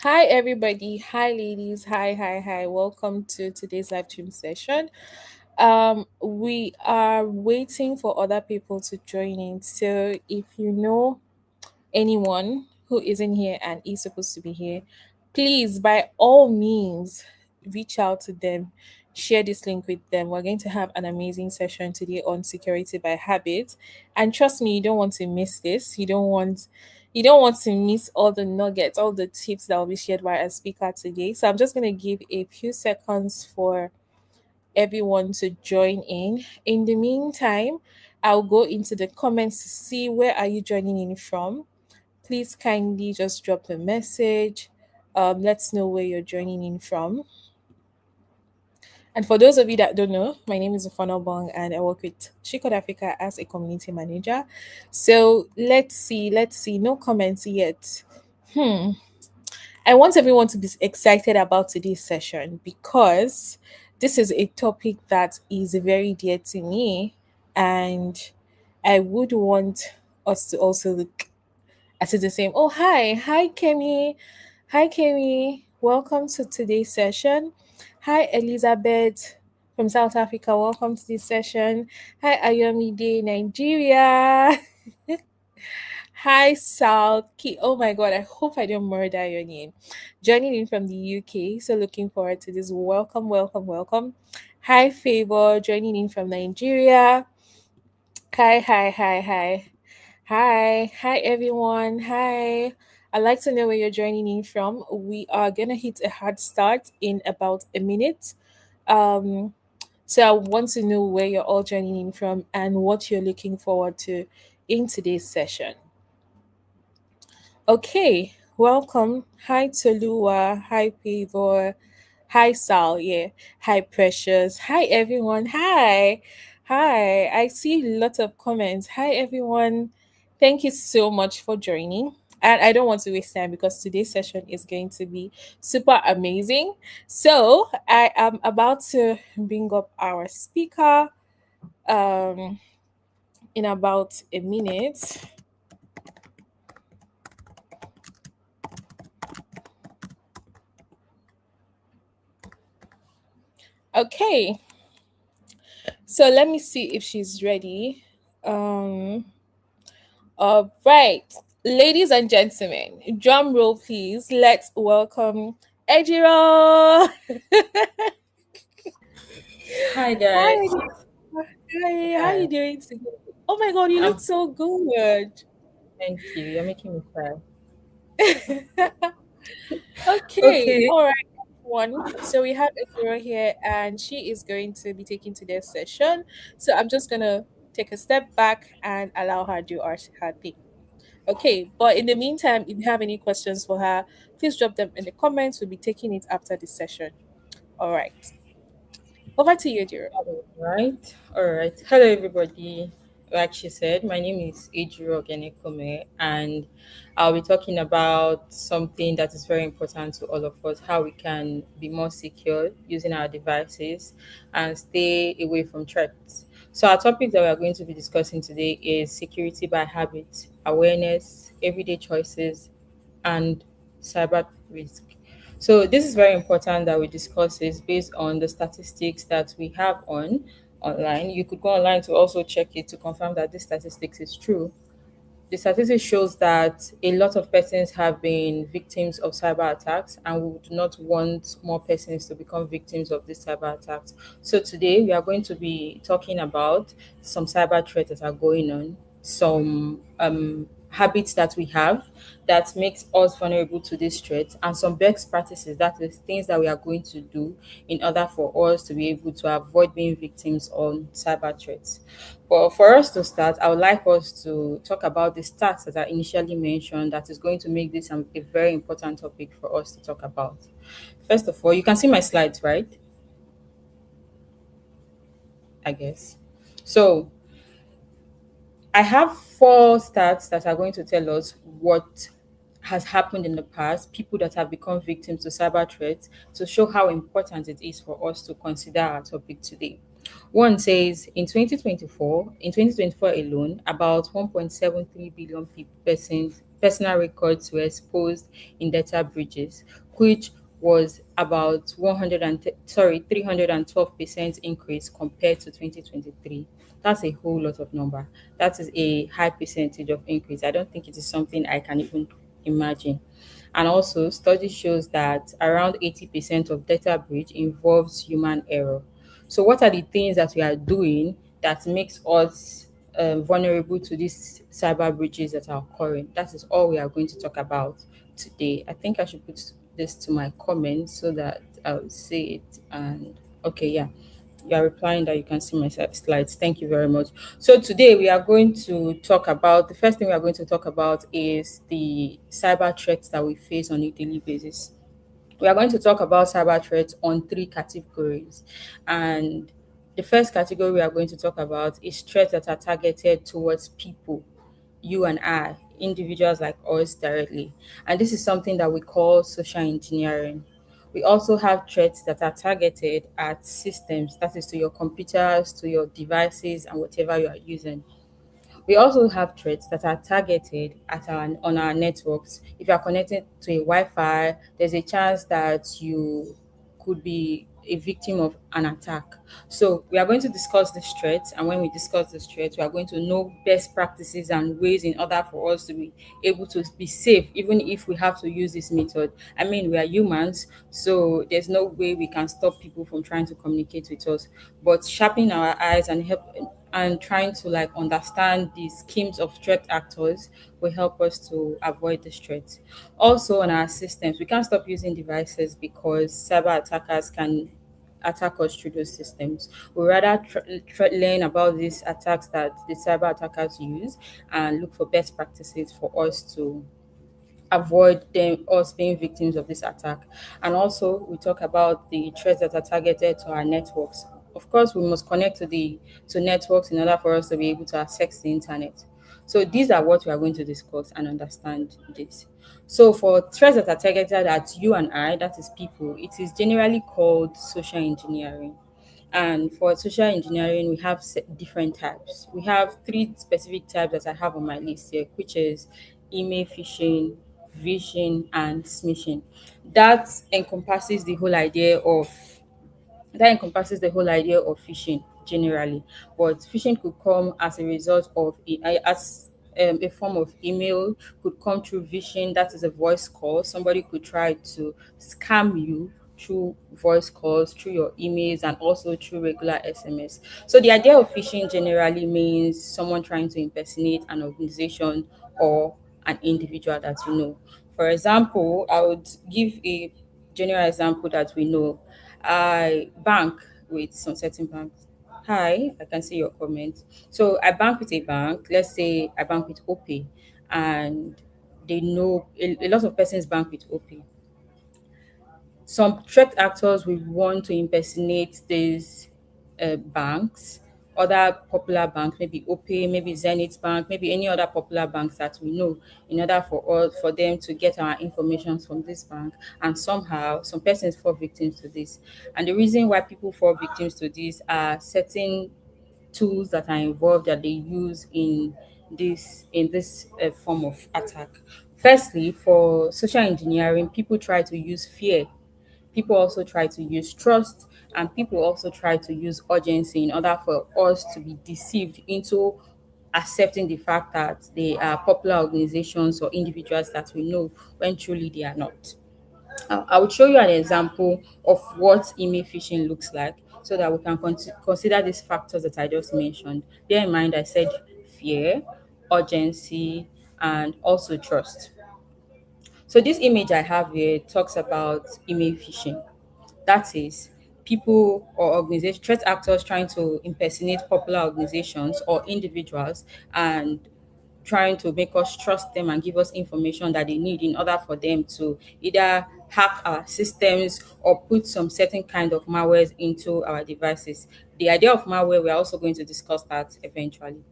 Hi, everybody. Hi, ladies. Hi. Welcome to today's live stream session. We are waiting for other people to join in. So, if you know anyone who isn't here and is supposed to be here, please, by all means, reach out to them, share this link with them. We're going to have an amazing session today on security by habit. And trust me, you don't want to miss this. You don't want to miss all the nuggets, all the tips that will be shared by our speaker today. So I'm just going to give a few seconds for everyone to join in. In the meantime, I'll go into the comments to see where are you joining in from. Please kindly just drop a message. Let's know where you're joining in from. And for those of you that don't know, my name is Ufana Bong and I work with Shikod Africa as a community manager. So let's see. No comments yet. Hmm. I want everyone to be excited about today's session because this is a topic that is very dear to me, and I would want us to also look at it the same. Oh, hi, Kemi. Hi, Kemi. Welcome to today's session. Hi, Elizabeth from South Africa. Welcome to this session. Hi, Ayomide, Nigeria. Hi, South Key. Oh my God, I hope I didn't murder your name. Joining in from the UK. So looking forward to this. Welcome. Hi, Favor. Joining in from Nigeria. Hi. Hi, everyone. Hi. I'd like to know where you're joining in from. We are going to hit a hard start in about a minute. Um, so I want to know where you're all joining in from and what you're looking forward to in today's session. Okay, welcome. Hi, Tolua. Hi, Pedro. Hi, Sal. Yeah. Hi, Precious. Hi, everyone. Hi. I see a lot of comments. Hi, everyone. Thank you so much for joining. And I don't want to waste time because today's session is going to be super amazing. So I am about to bring up our speaker um, in about a minute. Okay, so let me see if she's ready. Um, all right, ladies and gentlemen, drum roll, please. Let's welcome Ejiro. Hi Hi, guys. Ejiro. Hi, how are you Hi. doing today? Oh my God, you look I'm so good. Thank you. You're making me cry. Okay, Okay. all right, everyone. So we have Ejiro here, and she is going to be taking today's session. So I'm just gonna take a step back and allow her to do her thing. Okay, but in the meantime, if you have any questions for her, please drop them in the comments. We'll be taking it after this session. All right, over to you, dear. All right. Hello everybody. Like she said, my name is Ejiro Ogenekome, and I'll be talking about something that is very important to all of us, how we can be more secure using our devices and stay away from threats. So our topic that we are going to be discussing today is security by habit, awareness, everyday choices, and cyber risk. So this is very important that we discuss this based on the statistics that we have online. You could go online to also check it to confirm that this statistics is true. The statistics shows that a lot of persons have been victims of cyber attacks, and we would not want more persons to become victims of these cyber attacks. So today we are going to be talking about some cyber threats that are going on, some habits that we have that makes us vulnerable to this threat, and some best practices, that is things that we are going to do in order for us to be able to avoid being victims on cyber threats. But for us to start, I would like us to talk about the stats that I initially mentioned that is going to make this a very important topic for us to talk about. First of all, you can see my slides, right? I guess. So I have four stats that are going to tell us what has happened in the past, people that have become victims to cyber threats, to show how important it is for us to consider our topic today. One says in 2024 alone, about 1.73 billion personal records were exposed in data breaches, which was about 312% increase compared to 2023. That's a whole lot of number. That is a high percentage of increase. I don't think it is something I can even imagine. And also, study shows that around 80% of data breach involves human error. So, what are the things that we are doing that makes us vulnerable to these cyber breaches that are occurring? That is all we are going to talk about today. I think I should put this to my comments so that I'll see it. And okay, yeah, you are replying that you can see my slides. Thank you very much. So today we are going to talk about, the first thing we are going to talk about is the cyber threats that we face on a daily basis. We are going to talk about cyber threats on three categories. And the first category we are going to talk about is threats that are targeted towards people, you and I, individuals like us directly. And this is something that we call social engineering. We also have threats that are targeted at systems, that is to your computers, to your devices, and whatever you are using. We also have threats that are targeted at on our networks. If you are connected to a Wi-Fi, there's a chance that you could be a victim of an attack. So we are going to discuss this threat, and when we discuss this threat, we are going to know best practices and ways in order for us to be able to be safe, even if we have to use this method. I mean, we are humans, so there's no way we can stop people from trying to communicate with us. But sharpening our eyes and trying to like understand the schemes of threat actors will help us to avoid the threats. Also on our systems, we can't stop using devices because cyber attackers can attack us through those systems. We rather learn about these attacks that the cyber attackers use and look for best practices for us to avoid them us being victims of this attack. And also we talk about the threats that are targeted to our networks. Of course, we must connect to networks in order for us to be able to access the internet. So these are what we are going to discuss and understand this. So for threats that are targeted at you and I, that is people, it is generally called social engineering. And for social engineering, we have different types. We have three specific types that I have on my list here, which is email phishing, vishing, and smishing. That encompasses the whole idea of that encompasses the whole idea of phishing generally. But phishing could come as a result of as a form of email, could come through phishing, that is a voice call. Somebody could try to scam you through voice calls, through your emails, and also through regular SMS. So the idea of phishing generally means someone trying to impersonate an organization or an individual that you know. For example, I would give a general example that we know. I bank with some certain banks. Hi, I can see your comment. So I bank with a bank. Let's say I bank with OP, and they know a lot of persons bank with OP. Some threat actors will want to impersonate these banks, other popular banks, maybe OPay, maybe Zenith Bank, maybe any other popular banks that we know, in order for them to get our information from this bank. And somehow, some persons fall victims to this. And the reason why people fall victims to this are certain tools that are involved that they use in this form of attack. Firstly, for social engineering, people try to use fear. People also try to use trust, and people also try to use urgency in order for us to be deceived into accepting the fact that they are popular organizations or individuals that we know when truly they are not. I will show you an example of what email phishing looks like so that we can consider these factors that I just mentioned. Bear in mind, I said fear, urgency, and also trust. So this image I have here talks about email phishing. That is people or organization threat actors trying to impersonate popular organizations or individuals and trying to make us trust them and give us information that they need in order for them to either hack our systems or put some certain kind of malwares into our devices. The idea of malware, we're also going to discuss that eventually.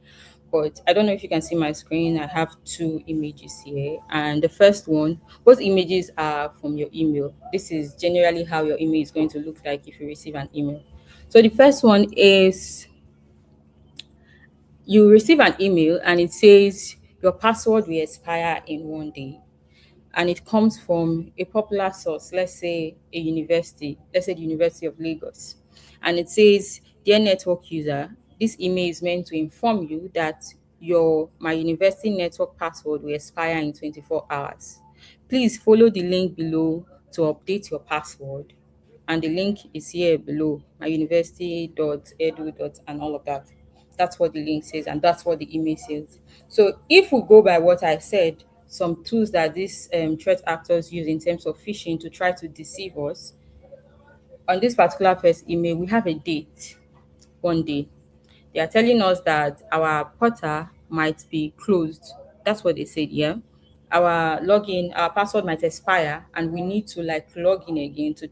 But I don't know if you can see my screen. I have two images here. And the first one, both images are from your email. This is generally how your email is going to look like if you receive an email. So the first one is you receive an email and it says your password will expire in 1 day, and it comes from a popular source, let's say a university, let's say the University of Lagos. And it says, "Dear network user, this email is meant to inform you that your my university network password will expire in 24 hours. Please follow the link below to update your password." And the link is here below, myuniversity.edu. And all of that. That's what the link says, and that's what the email says. So if we go by what I said, some tools that these threat actors use in terms of phishing to try to deceive us, on this particular first email, we have a date, 1 day. They are telling us that our portal might be closed. That's what they said, yeah. Our login, our password might expire, and we need to like log in again to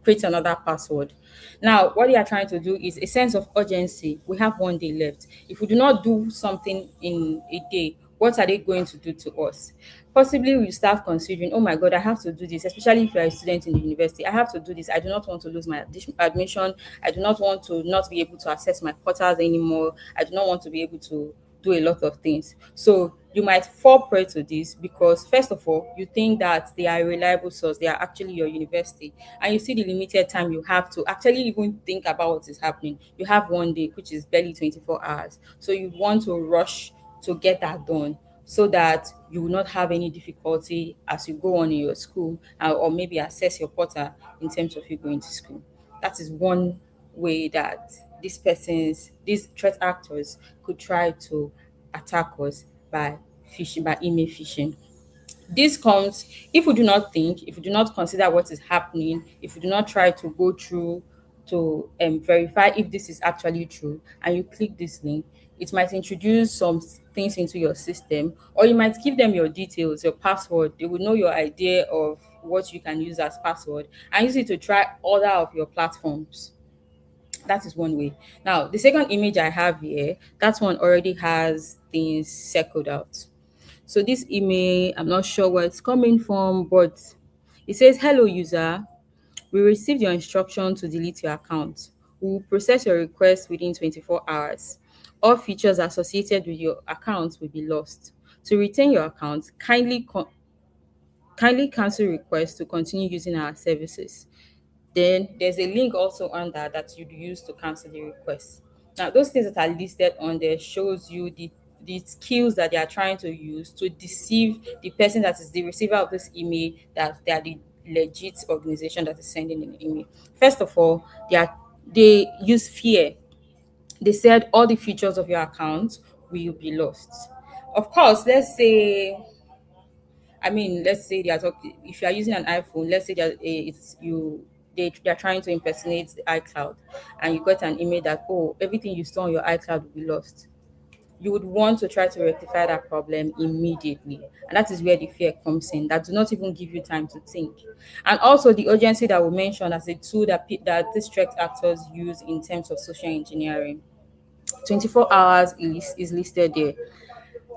create another password. Now, what they are trying to do is a sense of urgency. We have 1 day left. If we do not do something in a day, what are they going to do to us? Possibly we start considering, oh my God, I have to do this, especially if you're a student in the university. I have to do this. I do not want to lose my admission. I do not want to not be able to access my portals anymore. I do not want to be able to do a lot of things. So you might fall prey to this because, first of all, you think that they are a reliable source, they are actually your university, and you see the limited time you have to actually even think about what is happening. You have 1 day, which is barely 24 hours. So you want to rush to get that done so that you will not have any difficulty as you go on in your school, or maybe access your portal in terms of you going to school. That is one way that these threat actors could try to attack us by phishing, by email phishing. This comes if we do not think, if we do not consider what is happening, if we do not try to go through to verify if this is actually true, and you click this link, it might introduce some things into your system, or you might give them your details, your password. They will know your idea of what you can use as password and use it to try other of your platforms. That is one way. Now, the second image I have here, that one already has things circled out. So this email, I'm not sure where it's coming from, but it says, "Hello user, we received your instruction to delete your account. We will process your request within 24 hours. All features associated with your account will be lost. To retain your account, kindly cancel request to continue using our services." Then there's a link also under that you'd use to cancel the request. Now, those things that are listed on there shows you the skills that they are trying to use to deceive the person that is the receiver of this email, that they are the legit organization that is sending an email. First of all, they use fear. They said all the features of your account will be lost. Of course, let's say they are talking. If you are using an iPhone, let's say that it's you. They are trying to impersonate the iCloud, and you got an email that, oh, everything you store on your iCloud will be lost. You would want to try to rectify that problem immediately, and that is where the fear comes in. That do not even give you time to think, and also the urgency that we mentioned as a tool that these threat actors use in terms of social engineering. 24 hours is listed there.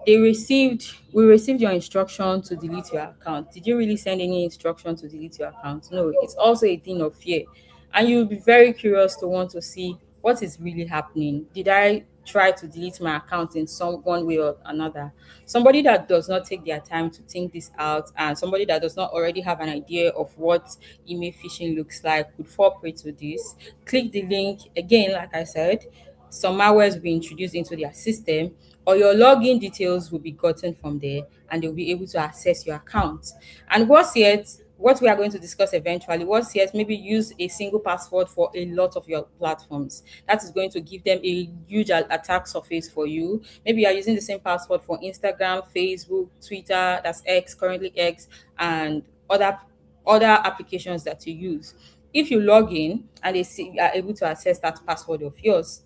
We received your instruction to delete your account. Did you really send any instruction to delete your account? No, it's also a thing of fear. And you'll be very curious to want to see what is really happening. Did I try to delete my account in some one way or another? Somebody that does not take their time to think this out, and somebody that does not already have an idea of what email phishing looks like, could fall prey to this. Click the link again, like I said, some malwares will be introduced into their system, or your login details will be gotten from there, and they'll be able to access your account. And what we are going to discuss eventually, what's yet, maybe use a single password for a lot of your platforms. That is going to give them a huge attack surface for you. Maybe you are using the same password for Instagram, Facebook, Twitter, that's X, currently X, and other applications that you use. If you log in and they see you are able to access that password of yours,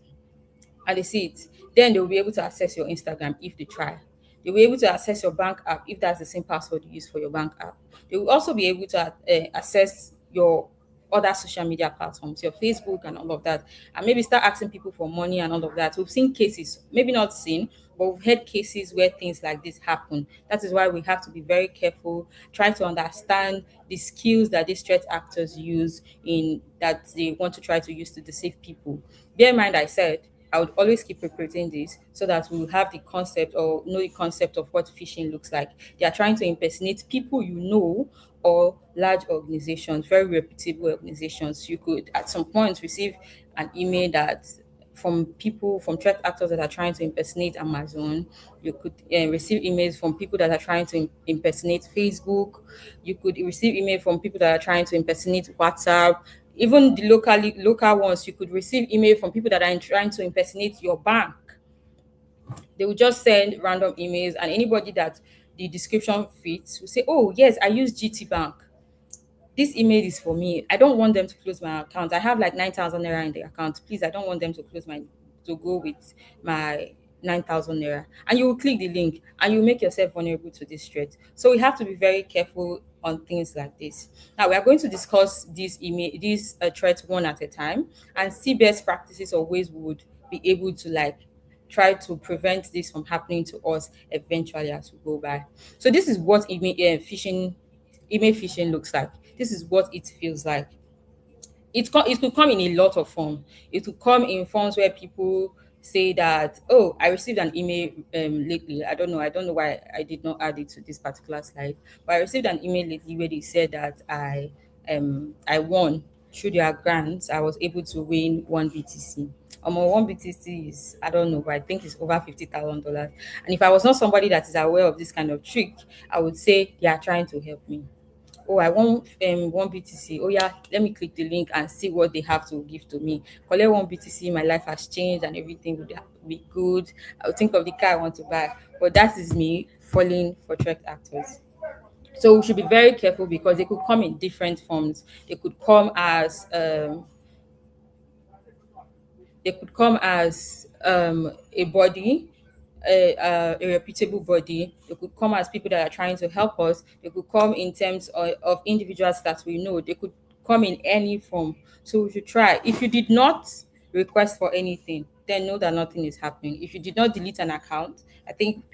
and they see it, then they'll be able to access your Instagram if they try. They'll be able to access your bank app if that's the same password you use for your bank app. They will also be able to access your other social media platforms, your Facebook and all of that, and maybe start asking people for money and all of that. We've seen cases, maybe not seen, but we've heard cases where things like this happen. That is why we have to be very careful, try to understand the skills that these threat actors use in that they want to try to use to deceive people. Bear in mind, I said I would always keep repeating this so that we will have the concept or know the concept of what phishing looks like. They are trying to impersonate people you know or large organizations, very reputable organizations. You could at some point receive an email that from people from threat actors that are trying to impersonate Amazon. You could receive emails from people that are trying to impersonate Facebook. You could receive email from people that are trying to impersonate WhatsApp. Even the local ones, you could receive email from people that are trying to impersonate your bank. They will just send random emails, and anybody that the description fits will say, "Oh yes, I use GT Bank. This email is for me. I don't want them to close my account. I have like 9,000 naira in the account. Please, I don't want them to close my to go with my 9,000 naira." And you will click the link and you make yourself vulnerable to this threat. So we have to be very careful on things like this. Now we are going to discuss these threats one at a time and see best practices or ways we would be able to like try to prevent this from happening to us eventually as we go by. So this is what email phishing looks like. This is what it feels like. It could come in a lot of form. It could come in forms where people say that, oh, I received an email lately. I don't know why I did not add it to this particular slide, but I received an email lately where they said that I won through their grants. I was able to win one BTC. One BTC is, I don't know, but I think it's over $50,000. And if I was not somebody that is aware of this kind of trick, I would say they are trying to help me. Oh, I want one BTC. Oh yeah, let me click the link and see what they have to give to me. Collect one BTC, my life has changed and everything would be good. I'll think of the car I want to buy. But that is me falling for threat actors. So we should be very careful because they could come in different forms. They could come as a body, a reputable body. They could come as people that are trying to help us. They could come in terms of individuals that we know. They could come in any form. So we should try. If you did not request for anything, then know that nothing is happening. If you did not delete an account, I think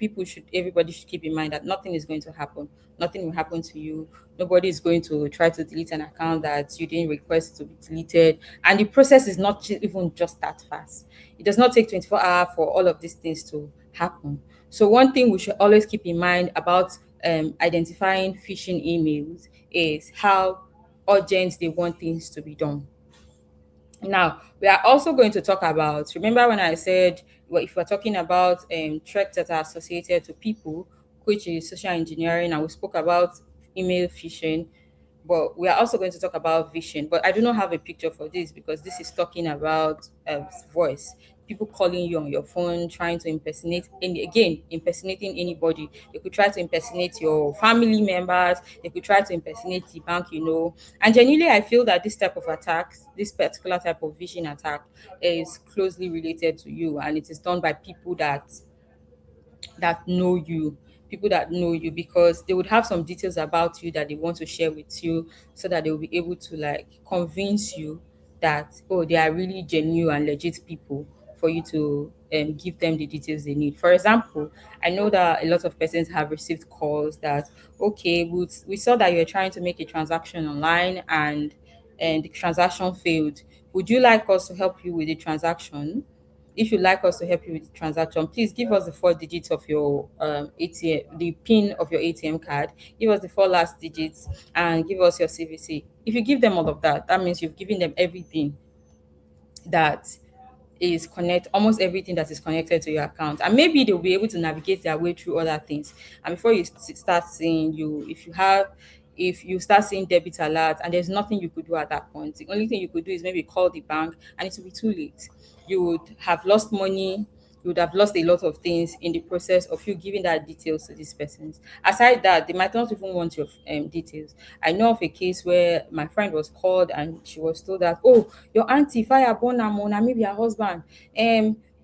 everybody should keep in mind that nothing is going to happen. Nothing will happen to you. Nobody is going to try to delete an account that you didn't request to be deleted. And the process is not even just that fast. It does not take 24 hours for all of these things to happen. So one thing we should always keep in mind about identifying phishing emails is how urgent they want things to be done. Now, we are also going to talk about, remember when I said, well, if we're talking about threats that are associated to people, which is social engineering, and we spoke about email phishing, but we are also going to talk about vision. But I do not have a picture for this because this is talking about voice. People calling you on your phone, trying to impersonate, and again, impersonating anybody. They could try to impersonate your family members. They could try to impersonate the bank, you know. And genuinely, I feel that this type of attacks, this particular type of vision attack, is closely related to you, and it is done by people that know you, people that know you, because they would have some details about you that they want to share with you so that they will be able to like convince you that, oh, they are really genuine and legit people for you to give them the details they need. For example, I know that a lot of persons have received calls that, okay, we saw that you're trying to make a transaction online and the transaction failed. Would you like us to help you with the transaction? If you'd like us to help you with the transaction, please give us the four digits of your ATM, the PIN of your ATM card. Give us the four last digits and give us your CVC. If you give them all of that, that means you've given them everything that almost everything that is connected to your account, and maybe they'll be able to navigate their way through other things. And before you start seeing if you start seeing debit alert and there's nothing you could do at that point, the only thing you could do is maybe call the bank, and it will be too late. You would have lost money. You would have lost a lot of things in the process of you giving that details to these persons. Aside that, they might not even want your details. I know of a case where my friend was called and she was told that, oh, your auntie fire born and maybe her husband.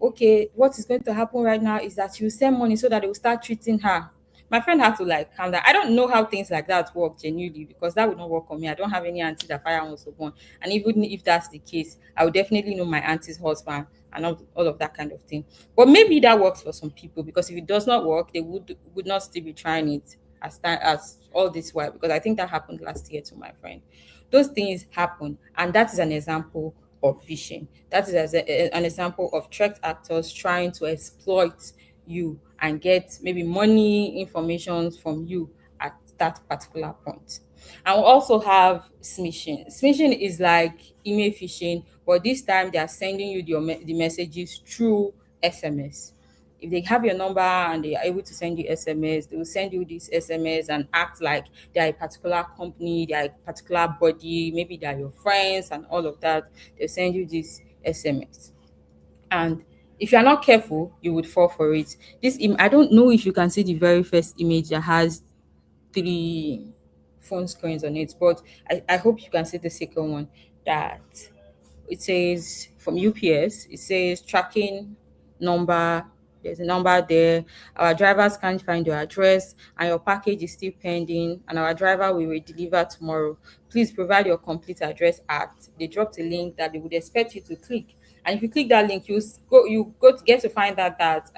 Okay, what is going to happen right now is that you send money so that they will start treating her. My friend had to like calm down. I don't know how things like that work genuinely because that would not work on me. I don't have any auntie that fire was born. And even if that's the case, I would definitely know my auntie's husband and all of that kind of thing. But maybe that works for some people because if it does not work, they would not still be trying it as all this while, because I think that happened last year to my friend. Those things happen, and that is an example of phishing. That is an example of threat actors trying to exploit you and get maybe money information from you at that particular point. And we also have smishing. Smishing is like email phishing, but this time they are sending you the messages through SMS. If they have your number and they are able to send you SMS, they will send you this SMS and act like they are a particular company, they are a particular body, maybe they are your friends and all of that. They'll send you this SMS. And if you are not careful, you would fall for it. I don't know if you can see the very first image that has three phone screens on it, but I hope you can see the second one that it says from UPS, it says tracking number. There's a number there. Our drivers can't find your address and your package is still pending and our driver will deliver tomorrow. Please provide your complete address at. They dropped a link that they would expect you to click. And if you click that link, you go to get to find out that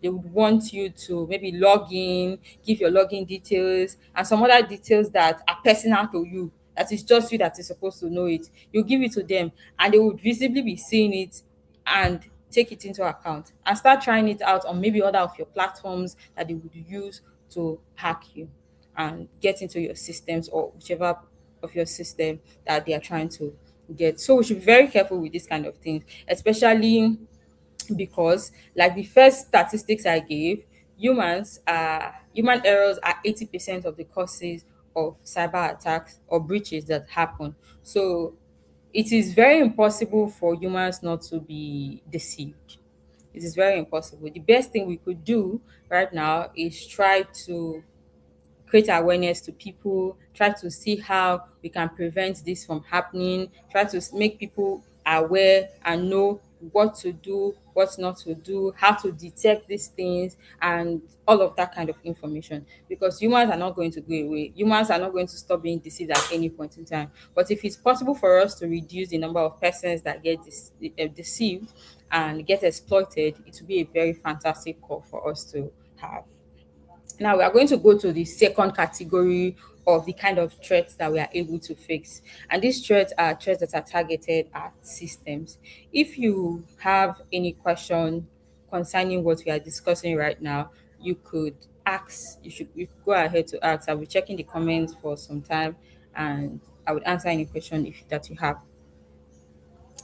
they would want you to maybe log in, give your login details, and some other details that are personal to you. That is just you that is supposed to know it. You give it to them, and they would visibly be seeing it and take it into account and start trying it out on maybe other of your platforms that they would use to hack you and get into your systems or whichever of your system that they are trying to get. So we should be very careful with this kind of things, especially because like the first statistics I gave, human errors are 80% of the causes of cyber attacks or breaches that happen. So it is very impossible for humans not to be deceived. It is very impossible. The best thing we could do right now is try to create awareness to people, try to see how we can prevent this from happening, try to make people aware and know what to do, what not to do, how to detect these things, and all of that kind of information. Because humans are not going to go away. Humans are not going to stop being deceived at any point in time. But if it's possible for us to reduce the number of persons that get deceived and get exploited, it will be a very fantastic call for us to have. Now we are going to go to the second category of the kind of threats that we are able to fix. And these threats are threats that are targeted at systems. If you have any question concerning what we are discussing right now, you could ask, you could go ahead to ask. I'll be checking the comments for some time and I would answer any question if that you have.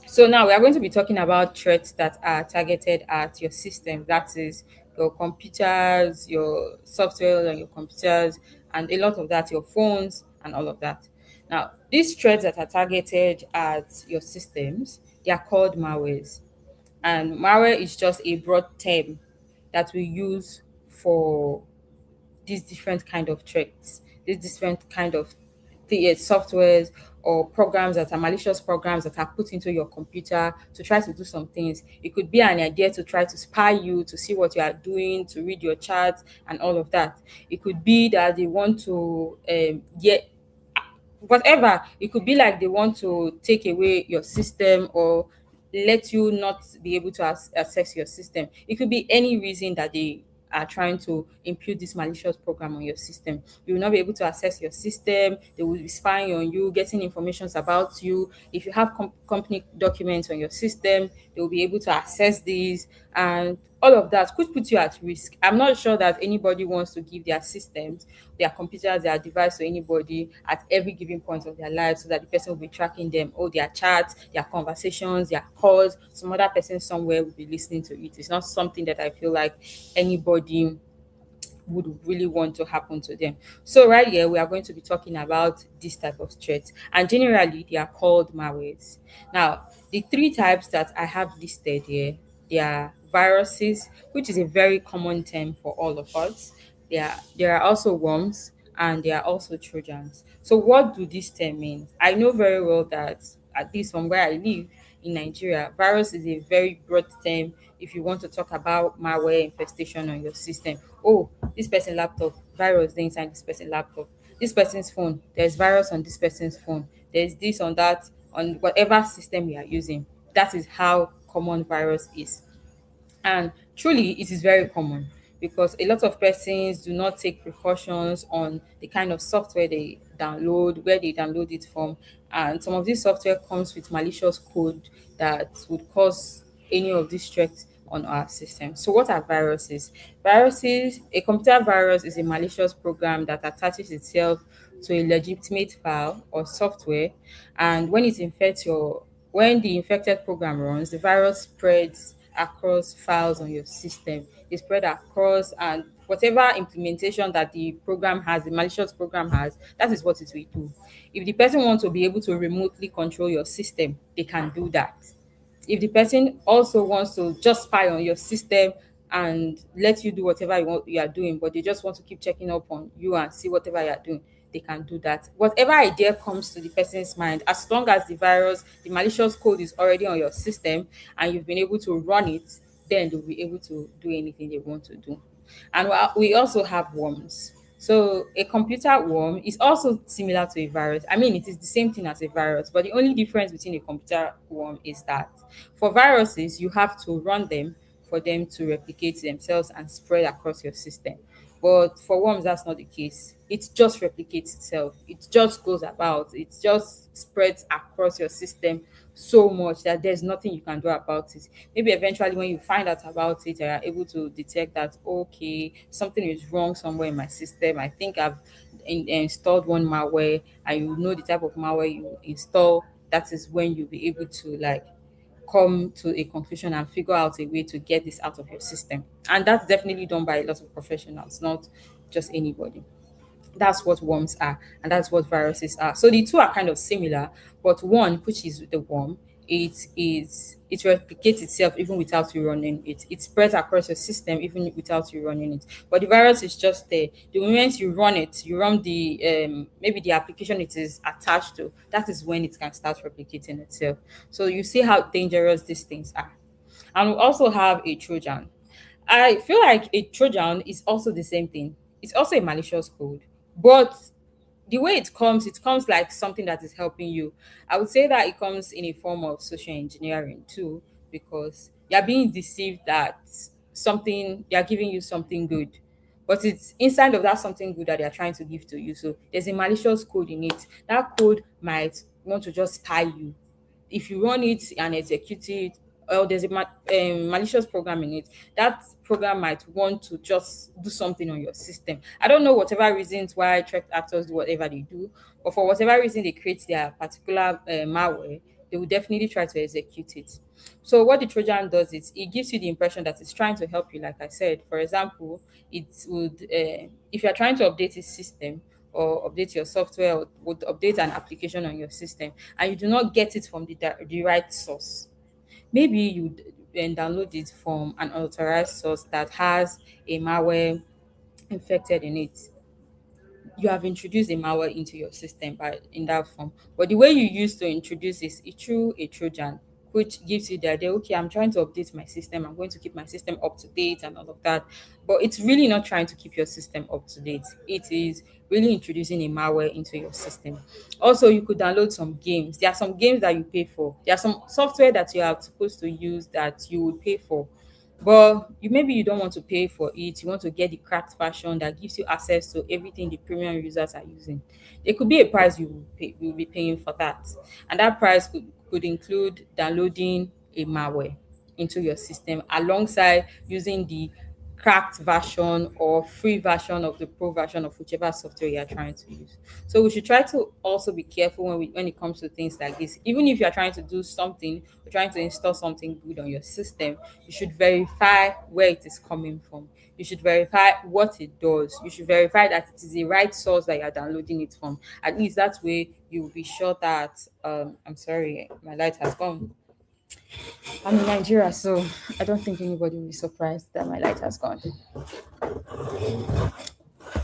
So now we are going to be talking about threats that are targeted at your system. That is your computers, your software on your computers, and a lot of that, your phones and all of that. Now, these threats that are targeted at your systems, they are called malwares. And malware is just a broad term that we use for these different kind of threats, these different kind of softwares or programs that are malicious programs that are put into your computer to try to do some things. It could be an idea to try to spy you, to see what you are doing, to read your charts and all of that. It could be that they want to get whatever. It could be like they want to take away your system or let you not be able to access your system. It could be any reason that they are trying to impute this malicious program on your system. You will not be able to access your system. They will be spying on you, getting information about you. If you have company documents on your system, they will be able to access these, and all of that could put you at risk. I'm not sure that anybody wants to give their systems, their computers, their device to anybody at every given point of their life so that the person will be tracking them, all their chats, their conversations, their calls. Some other person somewhere will be listening to it. It's not something that I feel like anybody would really want to happen to them. So right here, we are going to be talking about this type of threats, and generally they are called malwares. Now, the three types that I have listed here, they are viruses, which is a very common term for all of us. There are also worms and there are also trojans. So what do these terms mean? I know very well that at least from where I live in Nigeria, virus is a very broad term if you want to talk about malware infestation on your system. Oh, this person laptop, virus dey inside this person laptop. This person's phone, there's virus on this person's phone. There's this on that on whatever system you are using. That is how common virus is. And truly, it is very common because a lot of persons do not take precautions on the kind of software they download, where they download it from, and some of this software comes with malicious code that would cause any of these threats on our system. So what are viruses? Viruses, a computer virus is a malicious program that attaches itself to a legitimate file or software, and when the infected program runs, the virus spreads across files on your system. It spread across, and whatever implementation that the program has, the malicious program has, that is what it will do. If the person wants to be able to remotely control your system, they can do that. If the person also wants to just spy on your system and let you do whatever you are doing, but they just want to keep checking up on you and see whatever you are doing, they can do that. Whatever idea comes to the person's mind, as long as the virus, the malicious code is already on your system and you've been able to run it, then they'll be able to do anything they want to do. And we also have worms. So a computer worm is also similar to a virus. I mean, it is the same thing as a virus, but the only difference between a computer worm is that for viruses, you have to run them for them to replicate themselves and spread across your system. But for worms, that's not the case. It just replicates itself. It just goes about. It just spreads across your system so much that there's nothing you can do about it. Maybe eventually, when you find out about it, you are able to detect that okay, something is wrong somewhere in my system. I think I've installed one malware, and you know the type of malware you install. That is when you'll be able to like come to a conclusion and figure out a way to get this out of your system. And that's definitely done by a lot of professionals, not just anybody. That's what worms are, and that's what viruses are. So the two are kind of similar, but one, which is the worm, it replicates itself even without you running it. It spreads across your system even without you running it. But the virus is just there. The moment you run it, you run the maybe the application it is attached to. That is when it can start replicating itself. So you see how dangerous these things are. And we also have a Trojan. I feel like a Trojan is also the same thing. It's also a malicious code, but the way it comes like something that is helping you. I would say that it comes in a form of social engineering too, because you're being deceived that something they are giving you something good, but it's inside of that something good that they are trying to give to you. So there's a malicious code in it. That code might want to just spy you. If you run it and execute it, or there's a malicious program in it, that program might want to just do something on your system. I don't know whatever reasons why threat actors do whatever they do, but for whatever reason they create their particular malware, they will definitely try to execute it. So what the Trojan does is it gives you the impression that it's trying to help you. Like I said, for example, it would if you are trying to update a system or update your software or would update an application on your system and you do not get it from the right source, maybe you download it from an unauthorized source that has a malware infected in it. You have introduced a malware into your system by in that form. But the way you use to introduce is through a Trojan, which gives you the idea, okay, I'm trying to update my system, I'm going to keep my system up to date and all of that. But it's really not trying to keep your system up to date. It is really introducing a malware into your system. Also, you could download some games. There are some games that you pay for. There are some software that you are supposed to use that you would pay for, but you don't want to pay for it. You want to get the cracked version that gives you access to everything the premium users are using. There could be a price you will be paying for that, and that price could include downloading a malware into your system alongside using the cracked version or free version of the pro version of whichever software you are trying to use. So we should try to also be careful when it comes to things like this. Even if you are trying to do something or trying to install something good on your system, you should verify where it is coming from. You should verify what it does. You should verify that it is the right source that you are downloading it from. At least that way you will be sure that I'm sorry, my light has gone. I'm in Nigeria, so I don't think anybody will be surprised that my light has gone.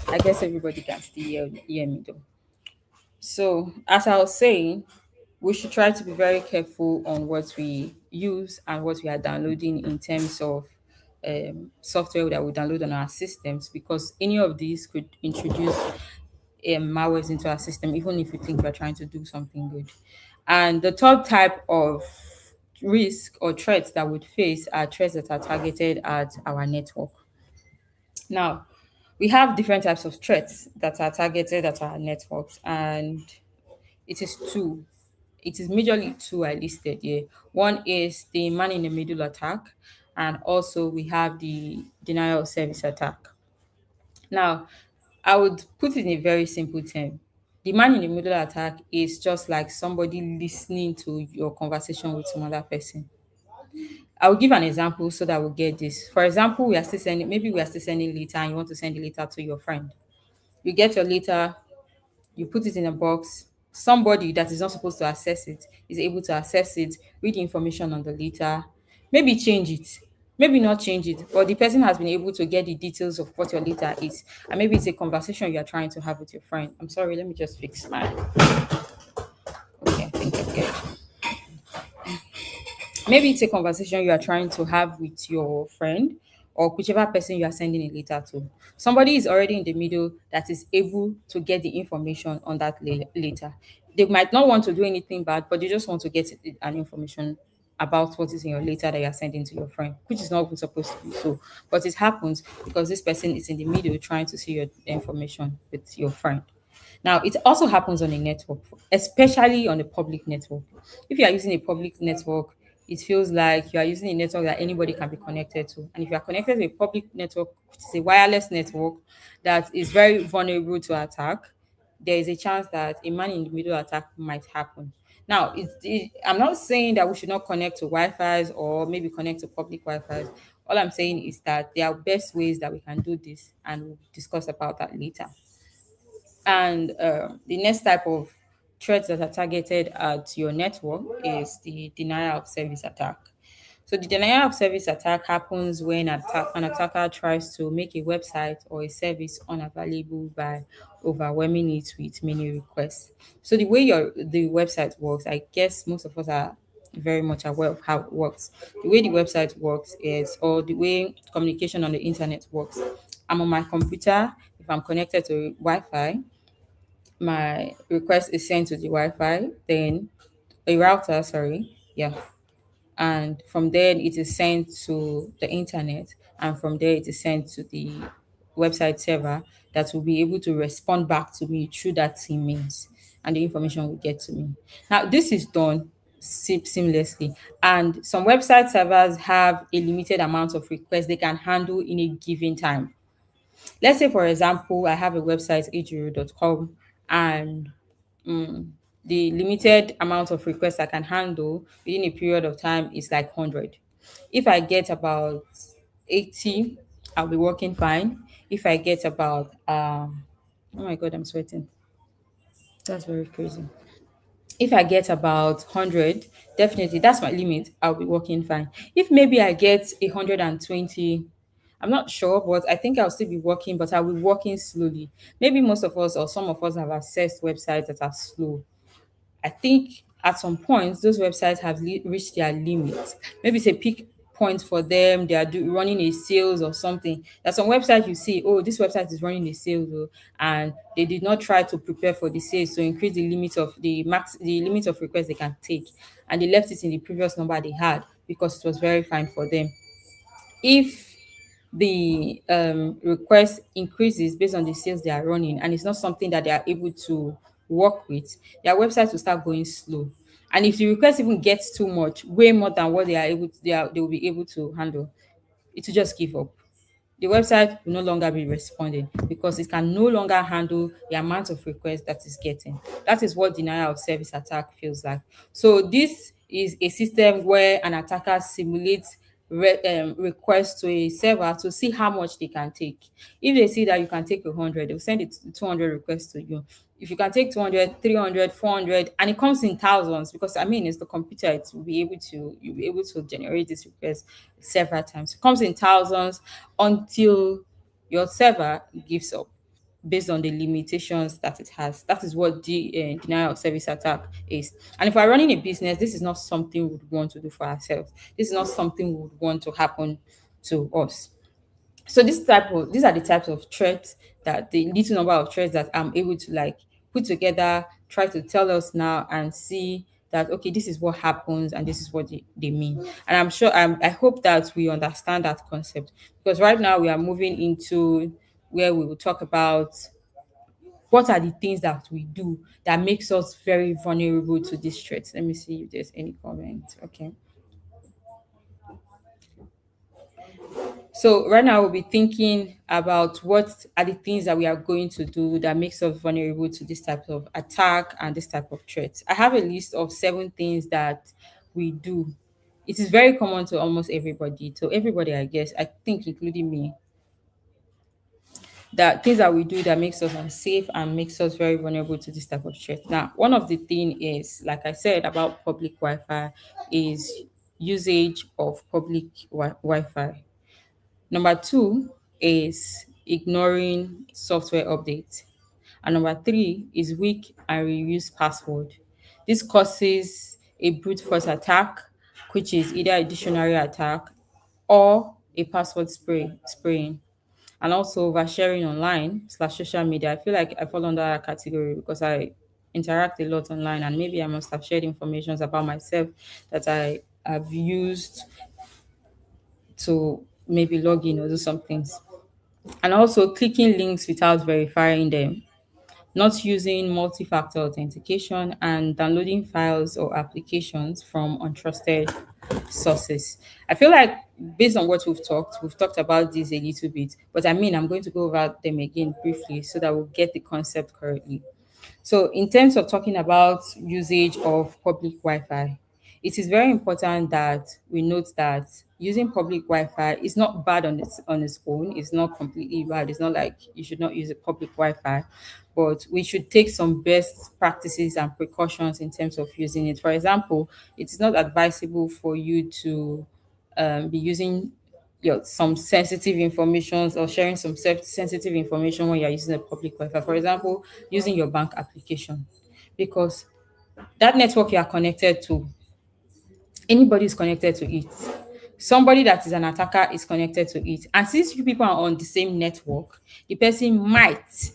I guess everybody can still hear me though. So, as I was saying, we should try to be very careful on what we use and what we are downloading in terms of software that we download on our systems, because any of these could introduce malwares into our system, even if we think we're trying to do something good. And the third type of risk or threats that would face are threats that are targeted at our network. Now, we have different types of threats that are targeted at our networks, and it is two. It is majorly two I listed here. One is the man in the middle attack, and also we have the denial of service attack. Now, I would put it in a very simple term. The man in the middle attack is just like somebody listening to your conversation with some other person. I will give an example so that we'll get this. For example, maybe we are still sending letter and you want to send the letter to your friend. You get your letter, you put it in a box. Somebody that is not supposed to access it is able to access it, read the information on the letter, maybe change it, maybe not change it, but the person has been able to get the details of what your letter is. And maybe it's a conversation you are trying to have with your friend. I'm sorry, let me just fix my. Okay, I think I'm good. Maybe it's a conversation you are trying to have with your friend or whichever person you are sending a letter to. Somebody is already in the middle that is able to get the information on that letter. They might not want to do anything bad, but they just want to get an information about what is in your letter that you are sending to your friend, which is not even supposed to be so. But it happens because this person is in the middle trying to see your information with your friend. Now, it also happens on a network, especially on a public network. If you are using a public network, it feels like you are using a network that anybody can be connected to. And if you are connected to a public network, which is a wireless network that is very vulnerable to attack, there is a chance that a man in the middle attack might happen. Now, I'm not saying that we should not connect to Wi-Fi's or maybe connect to public Wi-Fi's. All I'm saying is that there are best ways that we can do this, and we'll discuss about that later. And the next type of threats that are targeted at your network is the denial of service attack. So the denial of service attack happens when an attacker tries to make a website or a service unavailable by overwhelming it with many requests. So the way the website works, I guess most of us are very much aware of how it works. The way the website works is, or the way communication on the internet works. I'm on my computer. If I'm connected to Wi-Fi, my request is sent to the Wi-Fi, then a router, sorry, yeah, and from there it is sent to the internet, and from there it is sent to the website server that will be able to respond back to me through that same means, and the information will get to me. Now, this is done seamlessly, and some website servers have a limited amount of requests they can handle in a given time. Let's say, for example, I have a website, ajuru.com, and the limited amount of requests I can handle within a period of time is like 100. If I get about 80, I'll be working fine. If I get about, oh my God, I'm sweating. That's very crazy. If I get about 100, definitely that's my limit. I'll be working fine. If maybe I get 120, I'm not sure, but I think I'll still be working, but I'll be working slowly. Maybe most of us or some of us have accessed websites that are slow. I think at some point those websites have reached their limit. Maybe it's a peak point for them. They are running a sales or something. There's some website you see, oh, this website is running a sales, oh, and they did not try to prepare for the sales to increase the limit of requests they can take, and they left it in the previous number they had because it was very fine for them. If the request increases based on the sales they are running and it's not something that they are able to work with, their website will start going slow. And if the request even gets too much, way more than what they will be able to handle, it will just give up. The website will no longer be responding because it can no longer handle the amount of requests that it's getting. That is what denial of service attack feels like. So this is a system where an attacker simulates requests to a server to see how much they can take. If they see that you can take 100, they'll send it 200 requests to you. If you can take 200, 300, 400, and it comes in thousands, because I mean, it's the computer, it will be able to, you'll be able to generate this request several times. It comes in thousands until your server gives up based on the limitations that it has. That is what the denial of service attack is. And if we're running a business, this is not something we would want to do for ourselves. This is not something we would want to happen to us. So these are the types of threats, that the little number of threats that I'm able to like put together, try to tell us now and see that okay, this is what happens and this is what they mean. And I'm sure I hope that we understand that concept, because right now we are moving into where we will talk about what are the things that we do that makes us very vulnerable to this threat? Let me see if there's any comment. Okay. So right now we'll be thinking about what are the things that we are going to do that makes us vulnerable to this type of attack and this type of threat. I have a list of 7 things that we do. It is very common to almost everybody, to everybody, I guess, I think including me, that things that we do that makes us unsafe and makes us very vulnerable to this type of threat. Now, one of the thing is, like I said about public Wi-Fi, is usage of public Wi-Fi. Number two is ignoring software updates. And number three is weak and reuse password. This causes a brute force attack, which is either a dictionary attack or a password spraying. And also oversharing online slash social media. I feel like I fall under that category because I interact a lot online, and maybe I must have shared information about myself that I have used to maybe log in or do some things. And also clicking links without verifying them, not using multi-factor authentication, and downloading files or applications from untrusted sources. I feel like based on what we've talked about this a little bit, but I mean, I'm going to go over them again briefly so that we'll get the concept correctly. So, in terms of talking about usage of public Wi-Fi, it is very important that we note that using public Wi-Fi is not bad on its own. It's not completely bad. It's not like you should not use a public Wi-Fi, but we should take some best practices and precautions in terms of using it. For example, it is not advisable for you to be using some sensitive information or sharing some sensitive information when you're using a public Wi-Fi. For example, using your bank application, because that network you are connected to, anybody is connected to it. Somebody that is an attacker is connected to it. And since you people are on the same network, the person might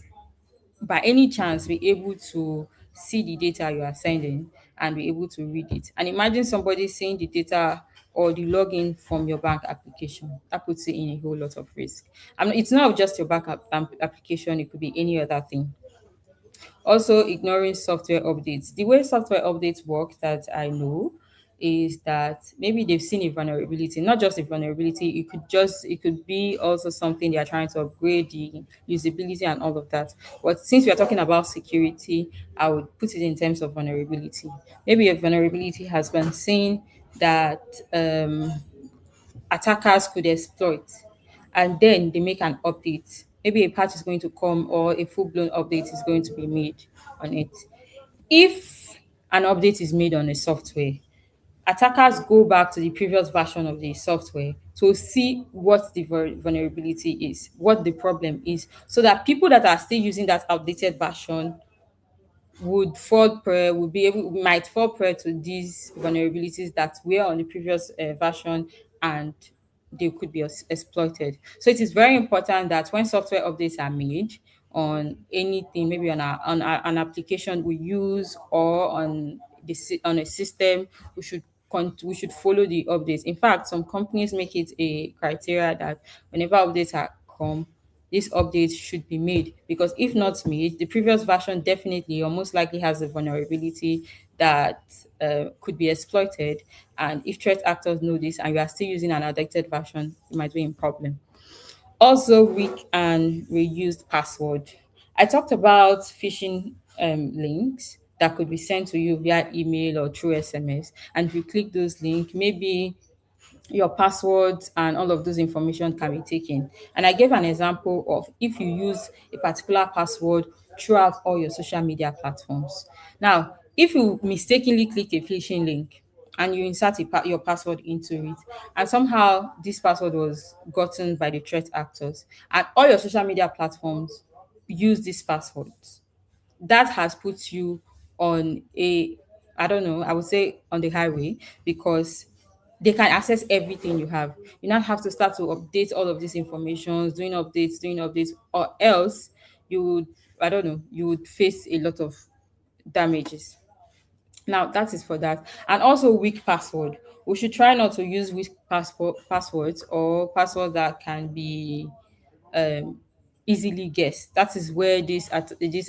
by any chance be able to see the data you are sending and be able to read it. And imagine somebody seeing the data or the login from your bank application. That puts you in a whole lot of risk. I mean, it's not just your application, it could be any other thing. Also, ignoring software updates. The way software updates work that I know is that maybe they've seen a vulnerability, not just a vulnerability, it could be also something they are trying to upgrade the usability and all of that. But since we are talking about security, I would put it in terms of vulnerability. Maybe a vulnerability has been seen that attackers could exploit, and then they make an update. Maybe a patch is going to come or a full-blown update is going to be made on it. If an update is made on a software, attackers go back to the previous version of the software to see what the vulnerability is, what the problem is, so that people that are still using that outdated version might fall prey to these vulnerabilities that were on the previous version, and they could be exploited. So it is very important that when software updates are made on anything, maybe an application we use or on a system, we should follow the updates. In fact, some companies make it a criteria that whenever updates are come, this update should be made, because if not made, the previous version definitely or most likely has a vulnerability that could be exploited. And if threat actors know this and you are still using an outdated version, you might be in problem. Also, weak and reused password. I talked about phishing links that could be sent to you via email or through SMS. And if you click those links, maybe your passwords and all of those information can be taken. And I gave an example of if you use a particular password throughout all your social media platforms. Now, if you mistakenly click a phishing link and you insert your password into it, and somehow this password was gotten by the threat actors, and all your social media platforms use this password, that has put you on a, I don't know, I would say on the highway, because they can access everything you have. You now have to start to update all of these informations, doing updates, or else you would, I don't know, you would face a lot of damages. Now that is for that. And also weak password. We should try not to use weak passwords or passwords that can be easily guess. That is where this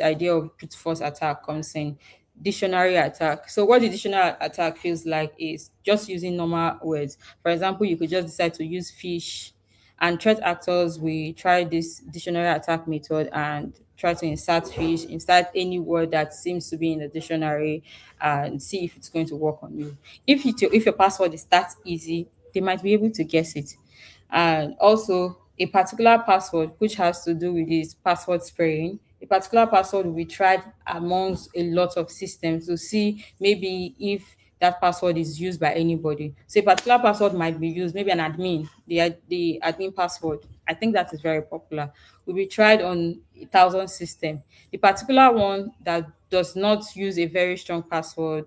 idea of brute force attack comes in. Dictionary attack. So what the dictionary attack feels like is just using normal words. For example, you could just decide to use fish, and threat actors will try this dictionary attack method and try to insert any word that seems to be in the dictionary and see if it's going to work on you. If your password is that easy, they might be able to guess it. And also a particular password which has to do with this password spraying. A particular password will be tried amongst a lot of systems to see maybe if that password is used by anybody. So a particular password might be used, maybe an admin, the admin password. I think that is very popular. Will be tried on 1,000 system. The particular one that does not use a very strong password,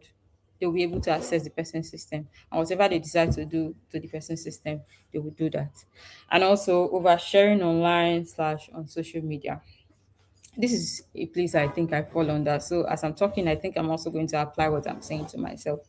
they'll be able to access the person's system. And whatever they decide to do to the person's system, they will do that. And also oversharing online slash on social media. This is a place I think I fall under. So as I'm talking, I think I'm also going to apply what I'm saying to myself.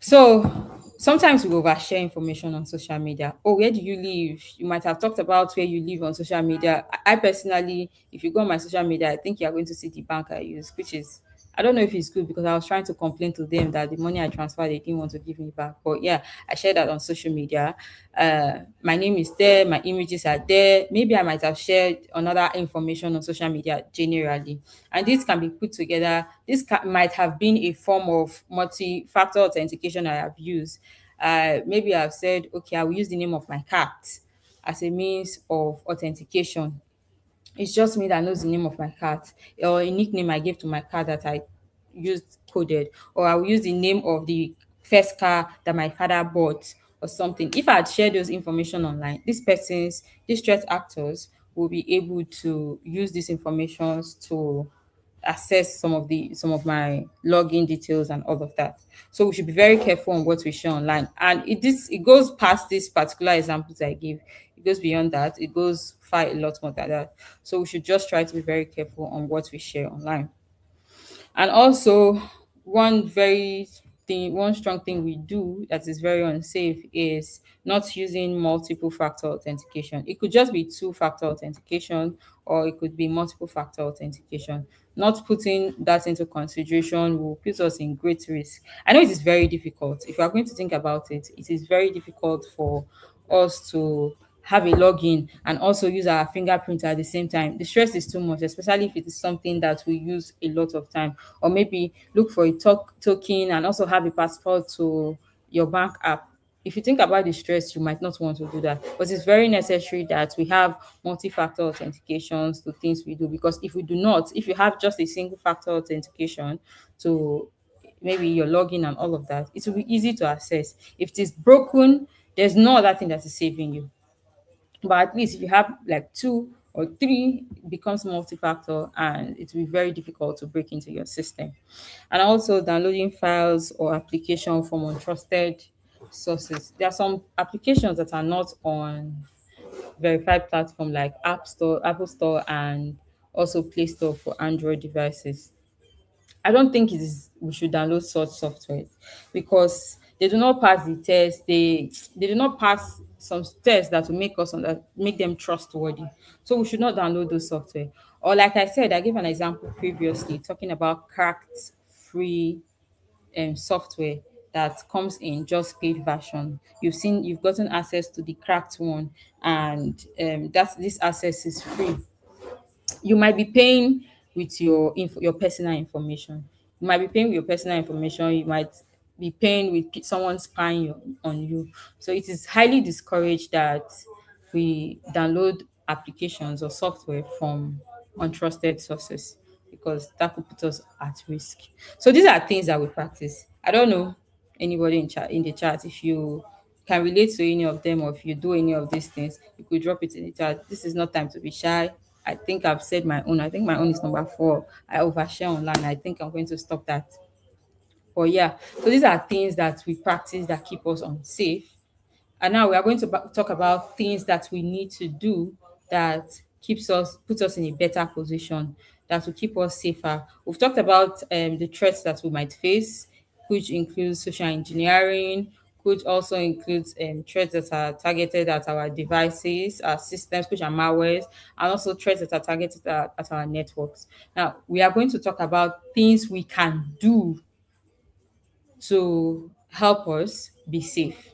So sometimes we overshare information on social media. Oh, where do you live? You might have talked about where you live on social media. I personally, if you go on my social media, I think you are going to see the bank I use, which is, I don't know if it's good because I was trying to complain to them that the money I transferred, they didn't want to give me back. But yeah, I shared that on social media. My name is there, my images are there. Maybe I might have shared another information on social media generally. And this can be put together. Might have been a form of multi-factor authentication I have used. Maybe I've said, okay, I will use the name of my cat as a means of authentication. It's just me that knows the name of my cat, or a nickname I gave to my cat that I used coded, or I will use the name of the first car that my father bought or something. If I had shared those information online, these threat actors will be able to use these informations to access some of my login details and all of that. So we should be very careful on what we share online. And it goes past these particular examples I give. It goes beyond that. It goes far a lot more than that. So we should just try to be very careful on what we share online. And also, one strong thing we do that is very unsafe is not using multiple factor authentication. It could just be two-factor authentication, or it could be multiple factor authentication. Not putting that into consideration will put us in great risk. I know it is very difficult. If you are going to think about it, it is very difficult for us to have a login and also use our fingerprint at the same time. The stress is too much, especially if it is something that we use a lot of time. Or maybe look for a token and also have a passport to your bank app. If you think about the stress, you might not want to do that. But it's very necessary that we have multi-factor authentications to things we do, because if we do not, if you have just a single factor authentication to maybe your login and all of that, it will be easy to access. If it is broken, there's no other thing that is saving you. But at least if you have like two or three, it becomes multi-factor and it will be very difficult to break into your system. And also downloading files or application from untrusted sources. There are some applications that are not on verified platform like Apple Store, and also Play Store for Android devices. I don't think it is we should download such software because they do not pass the test. They do not pass some tests that will make them trustworthy. So we should not download those software. Or like I said, I gave an example previously talking about cracked free software that comes in just paid version. You've gotten access to the cracked one, and that's this access is free. You might be paying with your personal information. You might be paying with your personal information. You might be paying with someone spying on you. So it is highly discouraged that we download applications or software from untrusted sources, because that could put us at risk. So these are things that we practice. I don't know anybody in the chat, if you can relate to any of them, or if you do any of these things, you could drop it in the chat. This is not time to be shy. I think I've said my own. I think my own is number 4. I overshare online. I think I'm going to stop that. But yeah, so these are things that we practice that keep us unsafe. And now we are going to talk about things that we need to do that puts us in a better position, that will keep us safer. We've talked about the threats that we might face, which includes social engineering, which also includes threats that are targeted at our devices, our systems, which are malwares, and also threats that are targeted at our networks. Now, we are going to talk about things we can do to help us be safe.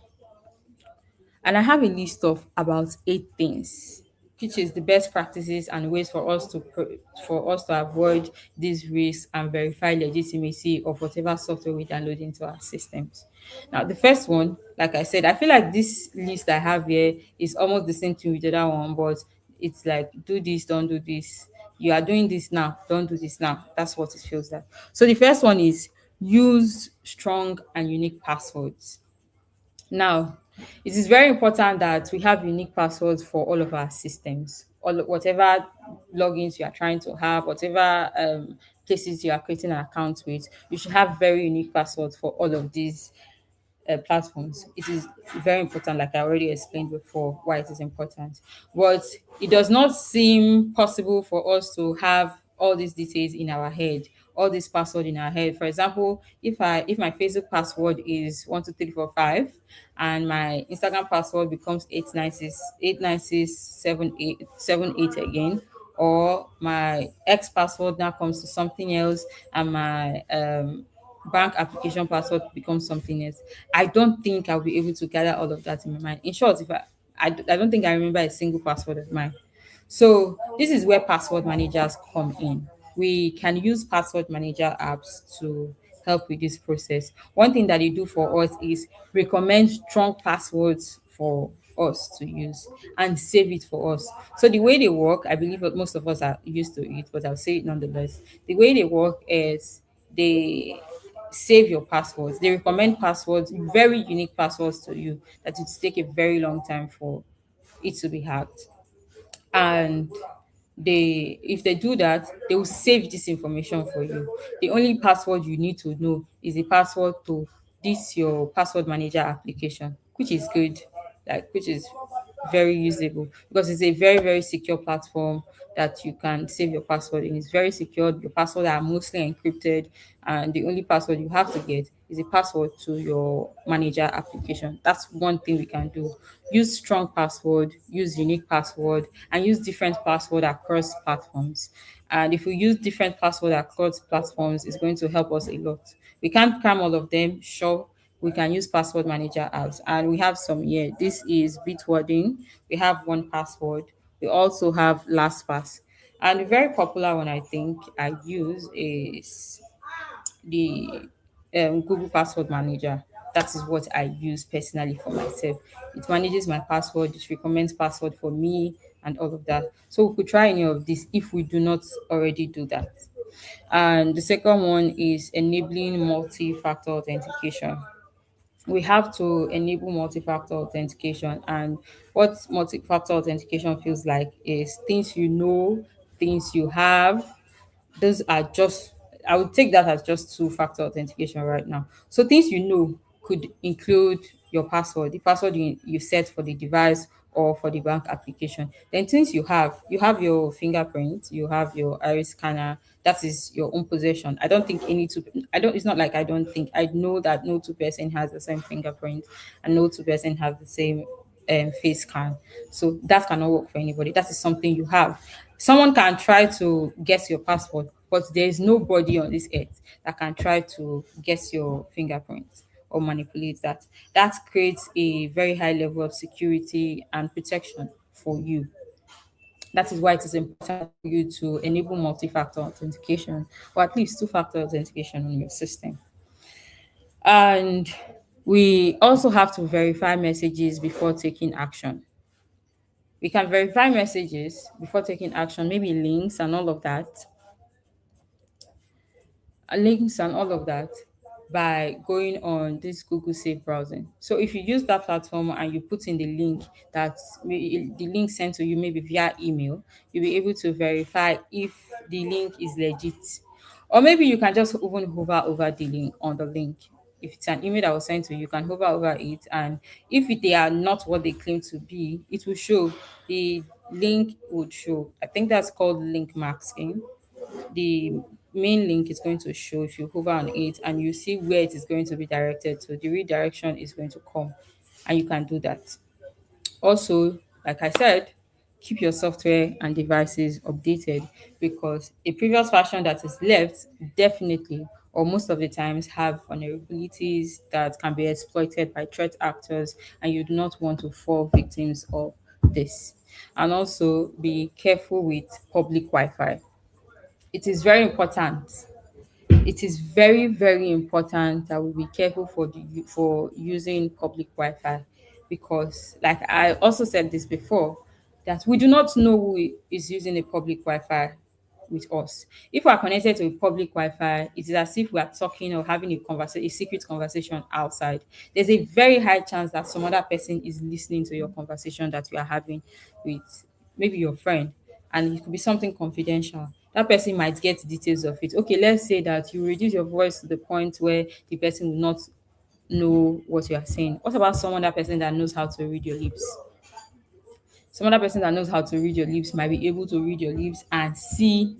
And I have a list of about 8 things, which is the best practices and ways for us to for us to avoid these risks and verify legitimacy of whatever software we download into our systems. Now, the first one, like I said, I feel like this list I have here is almost the same thing with the other one, but it's like do this, don't do this. You are doing this now, don't do this now. That's what it feels like. So the first one is use strong and unique passwords. Now, it is very important that we have unique passwords for all of our systems. All whatever logins you are trying to have, whatever places you are creating an account with, you should have very unique passwords for all of these platforms. It is very important, like I already explained before, why it is important. But it does not seem possible for us to have all these details in our head, all this password in our head. For example, if my Facebook password is 12345 and my Instagram password becomes 896 7878 again, or my X password now comes to something else, and my bank application password becomes something else. I don't think I'll be able to gather all of that in my mind. In short, if I don't think I remember a single password of mine. So this is where password managers come in. We can use password manager apps to help with this process. One thing that they do for us is recommend strong passwords for us to use and save it for us. So the way they work, I believe that most of us are used to it, but I'll say it nonetheless. The way they work is they save your passwords. They recommend passwords, very unique passwords to you that it take a very long time for it to be hacked. And if they do that, they will save this information for you. The only password you need to know is the password to this your password manager application, which is good, like which is very usable because it's a very very secure platform that you can save your password in. It's very secure. Your passwords are mostly encrypted, and the only password you have to get is a password to your manager application. That's one thing we can do. Use strong password, use unique password, and use different password across platforms. And if we use different password across platforms, it's going to help us a lot. We can't cram all of them, sure. We can use password manager apps, and we have some here. This is Bitwording. We have one password. We also have LastPass. And a very popular one I think I use is the Google Password Manager. That is what I use personally for myself. It manages my password, it recommends password for me, and all of that. So we could try any of this if we do not already do that. And the second one is enabling multi-factor authentication. We have to enable multi-factor authentication, and what multi-factor authentication feels like is things you know, things you have, those are just, I would take that as just two-factor authentication right now. So things you know could include your password, the password you set for the device or for the bank application. Then things you have your fingerprint, you have your iris scanner. That is your own possession. I don't think any two I don't it's not like I don't think, I know that no two-person has the same fingerprint and no two-person have the same face scan. So that cannot work for anybody. That is something you have. Someone can try to guess your password, but there is nobody on this earth that can try to guess your fingerprints or manipulate that. That creates a very high level of security and protection for you. That is why it is important for you to enable multi-factor authentication or at least two-factor authentication on your system. And we also have to verify messages before taking action. We can verify messages before taking action, maybe links and all of that, links and all of that by going on this Google Safe browsing. So if you use that platform and you put in the link the link sent to you maybe via email, you'll be able to verify if the link is legit. Or maybe you can just even hover over the link on the link. If it's an email that was sent to you, you can hover over it, and if they are not what they claim to be, it will show. The link would show. I think that's called link masking. The main link is going to show if you hover on it, and you see where it is going to be directed to. The redirection is going to come, and you can do that. Also, like I said, keep your software and devices updated, because a previous version that is left definitely or most of the times have vulnerabilities that can be exploited by threat actors, and you do not want to fall victims of this. And also be careful with public Wi-Fi. It is very important, it is very, very important that we be careful for using public Wi-Fi, because like I also said this before, that we do not know who is using a public Wi-Fi with us. If we are connected to a public Wi-Fi, it is as if we are talking or having a secret conversation outside. There's a very high chance that some other person is listening to your conversation that you are having with maybe your friend, and it could be something confidential. That person might get details of it. Okay, let's say that you reduce your voice to the point where the person will not know what you are saying. What about some other person that knows how to read your lips? Some other person that knows how to read your lips might be able to read your lips and see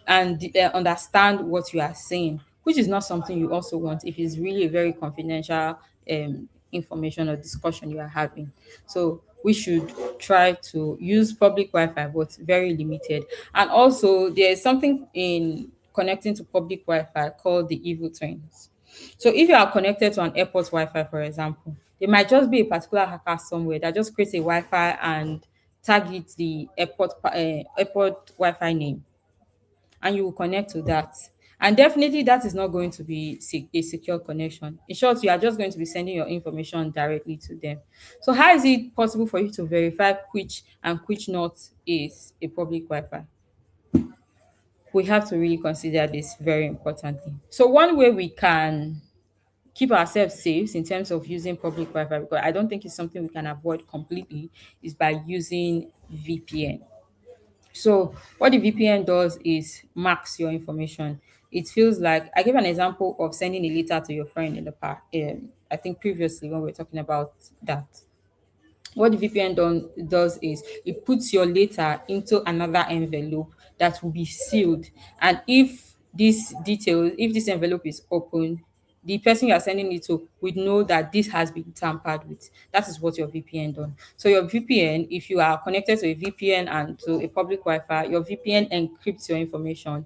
and understand what you are saying, which is not something you also want if it's really a very confidential information or discussion you are having. So we should try to use public Wi-Fi, but very limited. And also, there is something in connecting to public Wi-Fi called the evil twins. So if you are connected to an airport Wi-Fi, for example, there might just be a particular hacker somewhere that just creates a Wi-Fi and tag it the airport Wi-Fi name, and you will connect to that. And definitely that is not going to be a secure connection. In short, you are just going to be sending your information directly to them. So how is it possible for you to verify which and which not is a public Wi-Fi? We have to really consider this very importantly. So one way we can keep ourselves safe in terms of using public Wi-Fi, because I don't think it's something we can avoid completely, is by using VPN. So what the VPN does is masks your information. It feels like, I gave an example of sending a letter to your friend in the past. I think previously when we were talking about that. What the VPN does is it puts your data into another envelope that will be sealed. And if this envelope is open, the person you are sending it to would know that this has been tampered with. That is what your VPN done. So your VPN, if you are connected to a VPN and to a public Wi-Fi, your VPN encrypts your information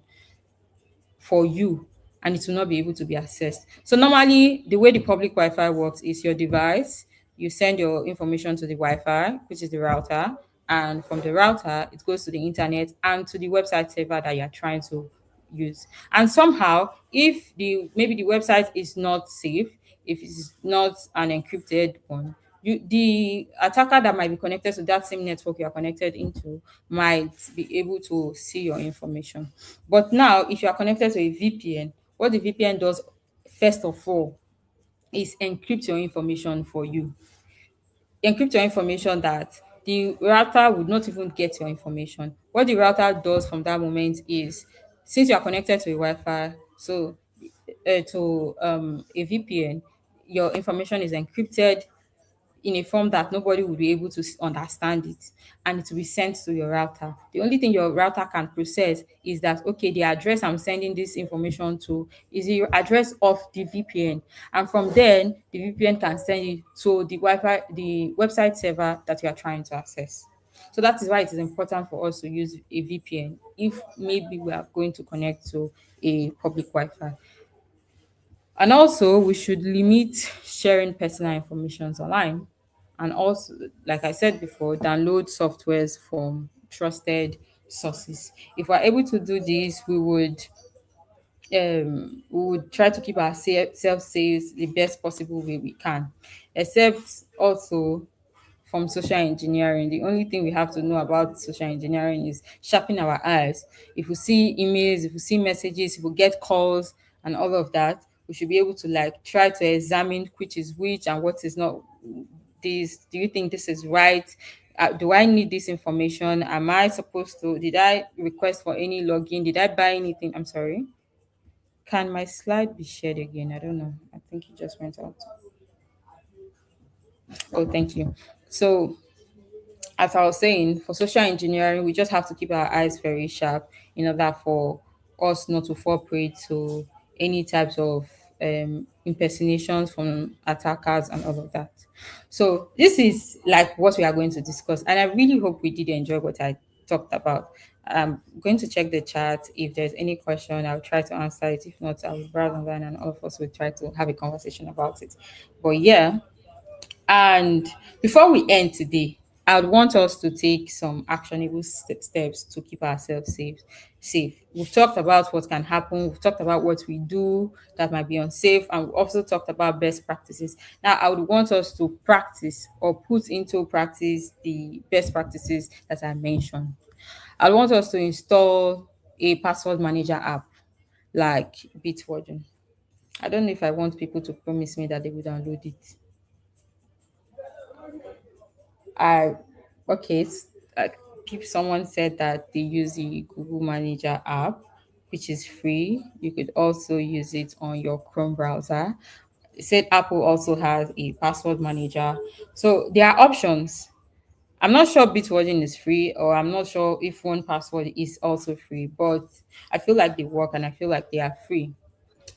for you, and it will not be able to be accessed. So normally the way the public Wi-Fi works is your device, you send your information to the Wi-Fi, which is the router, and from the router it goes to the internet and to the website server that you're trying to use. And somehow, if the maybe the website is not safe, if it's not an encrypted one, the attacker that might be connected to that same network you are connected into might be able to see your information. But now, if you are connected to a VPN, what the VPN does first of all is encrypt your information for you. Encrypt your information that the router would not even get your information. What the router does from that moment is, since you are connected to a Wi-Fi, so to a VPN, your information is encrypted in a form that nobody will be able to understand it, and it will be sent to your router. The only thing your router can process is that, okay, the address I'm sending this information to is the address of the VPN, and from then the VPN can send it to the website server that you are trying to access. So that is why it is important for us to use a VPN if maybe we are going to connect to a public Wi-Fi. And also, we should limit sharing personal information online. And also, like I said before, download softwares from trusted sources. If we're able to do this, we would try to keep our self safe the best possible way we can. Except also from social engineering. The only thing we have to know about social engineering is sharpen our eyes. If we see emails, if we see messages, if we get calls and all of that, we should be able to like try to examine which is which and what is not. This, do you think this is right? Do I need this information? Am I supposed to? Did I request for any login? Did I buy anything? I'm sorry. Can my slide be shared again? I don't know. I think it just went out. Oh, thank you. So as I was saying, for social engineering, we just have to keep our eyes very sharp in order for us not to fall prey to any types of impersonations from attackers and all of that. So this is like what we are going to discuss, and I really hope we did enjoy what I talked about. I'm going to check the chat. If there's any question, I'll try to answer it. If not, I'll browse online and all of us will try to have a conversation about it. But yeah, and before we end today, I would want us to take some actionable steps to keep ourselves safe. Safe. We've talked about what can happen. We've talked about what we do that might be unsafe, and we've also talked about best practices. Now, I would want us to practice or put into practice the best practices that I mentioned. I want us to install a password manager app like Bitwarden. I don't know if I want people to promise me that they will download it. I okay. If someone said that they use the Google Manager app, which is free, you could also use it on your Chrome browser. It said Apple also has a password manager, so there are options. I'm not sure Bitwarden is free, or I'm not sure if One Password is also free, but I feel like they work and I feel like they are free.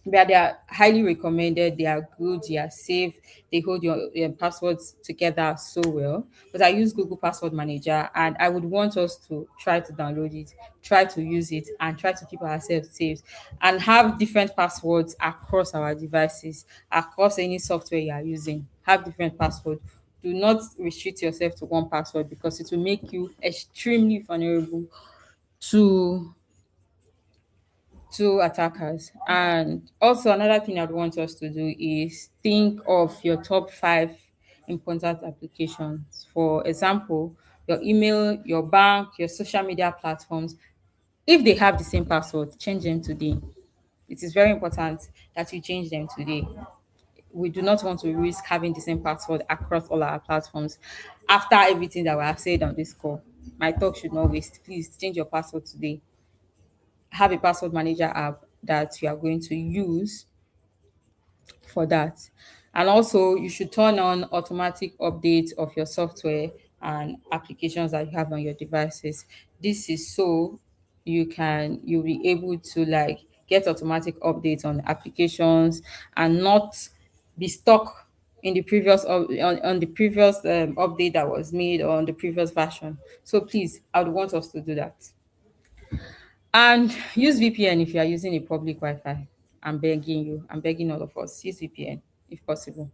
But they are highly recommended. They are good. They are safe. They hold your passwords together so well. But I use Google Password Manager, and I would want us to try to download it, try to use it, and try to keep ourselves safe, and have different passwords across our devices, across any software you are using. Have different passwords. Do not restrict yourself to one password because it will make you extremely vulnerable to attackers. And also another thing I'd want us to do is think of your top five important applications. For example, your email, your bank, your social media platforms. If they have the same password, change them today. It is very important that you change them today. We do not want to risk having the same password across all our platforms. After everything that we have said on this call, my talk should not waste. Please change your password today. Have a password manager app that you are going to use for that. And also, you should turn on automatic updates of your software and applications that you have on your devices. This is so you'll be able to like get automatic updates on applications and not be stuck in the on the previous update that was made or on the previous version. So please, I would want us to do that. And use VPN if you are using a public Wi-Fi. I'm begging you. I'm begging all of us. Use VPN if possible.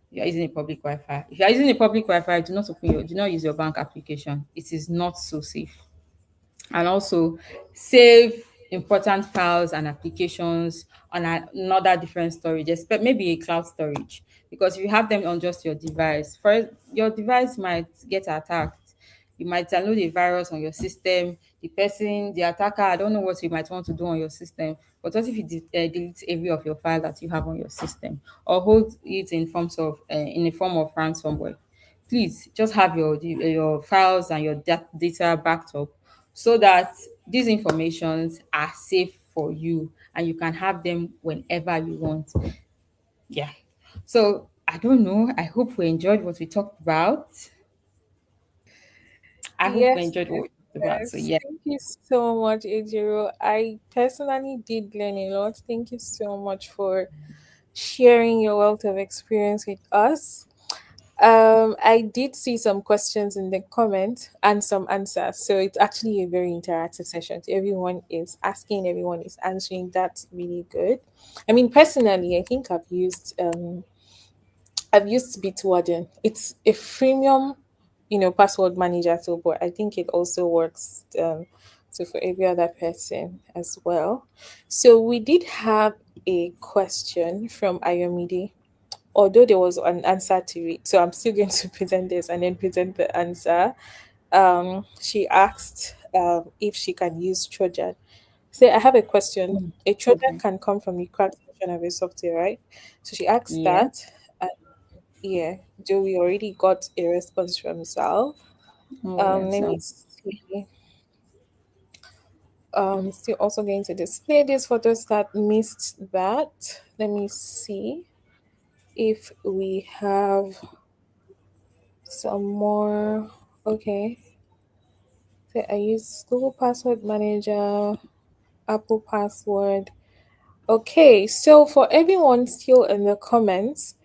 You are using a public Wi-Fi. If you are using a public Wi-Fi, do not use your bank application. It is not so safe. And also save important files and applications on another different storage, expect maybe a cloud storage, because if you have them on just your device, first your device might get attacked. You might download a virus on your system. The attacker, I don't know what you might want to do on your system, but what if you delete every of your file that you have on your system, or hold it in a form of ransomware? Please just have your files and your data backed up so that these informations are safe for you and you can have them whenever you want. Yeah. So I don't know. I hope we enjoyed what we talked about. I hope we Yes, enjoyed what we yes, talked about. So yes. yeah. Thank you so much, Ejiro. I personally did learn a lot. Thank you so much for sharing your wealth of experience with us. I did see some questions in the comment and some answers. So it's actually a very interactive session. So everyone is asking, everyone is answering. That's really good. I mean, personally, I think I've used Bitwarden. It's a freemium, password manager tool, but I think it also works so for every other person as well. So we did have a question from Ayomide, although there was an answer to it. So I'm still going to present this and then present the answer. She asked if she can use Trojan. So I have a question. Mm, A Trojan okay. can come from the cracked version of a software, right? So she asked Yeah. that. Yeah, do we already got a response from Sal? Oh yes. Let me see. Still also going to display these photos that missed that. Let me see if we have some more. Okay. So I use Google Password Manager. Apple password. Okay, so for everyone still in the comments,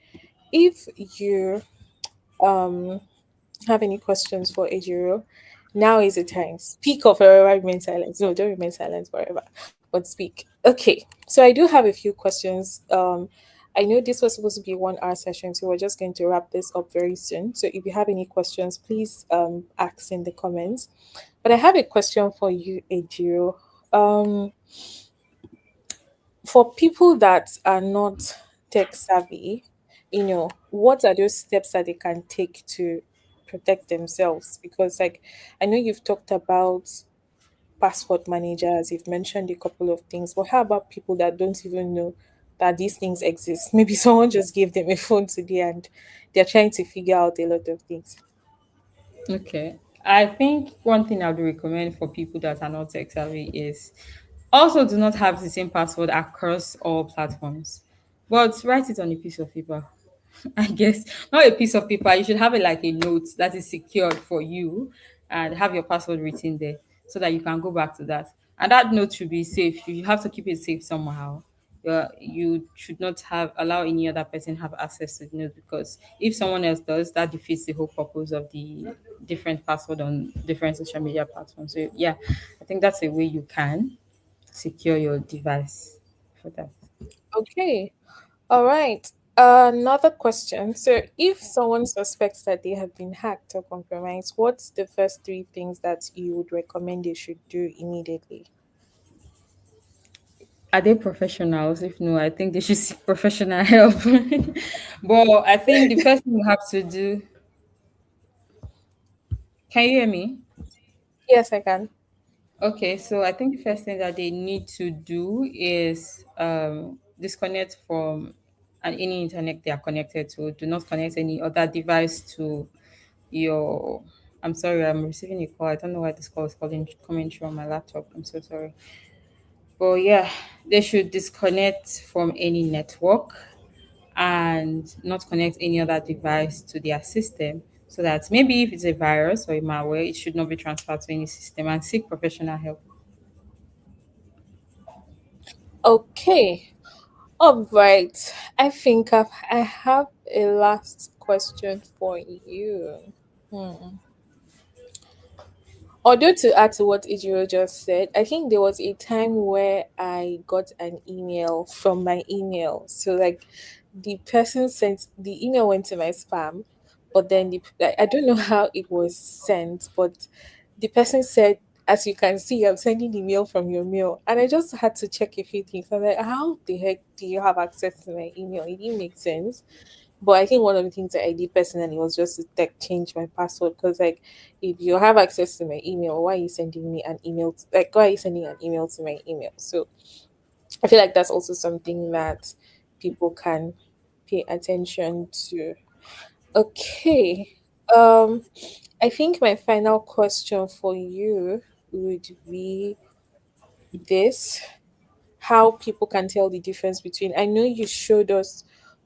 if you um have any questions for Ejiro, now is the time. Speak or forever remain silent. No, don't remain silent forever, but speak. Okay, so I do have a few questions. I know this was supposed to be a 1 hour session, so we're just going to wrap this up very soon. So if you have any questions, please ask in the comments. But I have a question for you, Ejiro. Um, for people that are not tech savvy, what are those steps that they can take to protect themselves? Because, like, I know you've talked about password managers, you've mentioned a couple of things, but how about people that don't even know that these things exist? Maybe someone just gave them a phone today and they're trying to figure out a lot of things. Okay. I think one thing I would recommend for people that are not tech savvy is also do not have the same password across all platforms, but write it on a piece of paper. I guess not a piece of paper. You should have it like a note that is secured for you and have your password written there so that you can go back to that. And that note should be safe. You have to keep it safe somehow. You should not have allow any other person have access to the note because if someone else does, that defeats the whole purpose of the different password on different social media platforms. So yeah, I think that's a way you can secure your device for that. Okay. All right. Another question. So, if someone suspects that they have been hacked or compromised, what's the first three things that you would recommend they should do immediately? Are they professionals? If no, I think they should seek professional help. But I think the first thing you have to do, can you hear me? Yes, I can. Okay, so I think the first thing that they need to do is disconnect from any internet they are connected to. Do not connect any other device to your. I'm sorry, I'm receiving a call. I don't know why this call is coming through on my laptop. I'm so sorry. But yeah, they should disconnect from any network and not connect any other device to their system so that maybe if it's a virus or a malware, it should not be transferred to any system and seek professional help. Okay. All right. I have a last question for you. Hmm. Although to add to what Ijiro just said, I think there was a time where I got an email from my email. So like the person sent the email went to my spam, but then I don't know how it was sent, but the person said, as you can see, I'm sending the mail from your mail. And I just had to check a few things. I'm like, how the heck do you have access to my email? It didn't make sense. But I think one of the things that I did personally was just to change my password because, like, if you have access to my email, why are you sending me an email? Why are you sending an email to my email? So I feel like that's also something that people can pay attention to. Okay. Um, I think my final question for you would be this: how people can tell the difference between, I know you showed us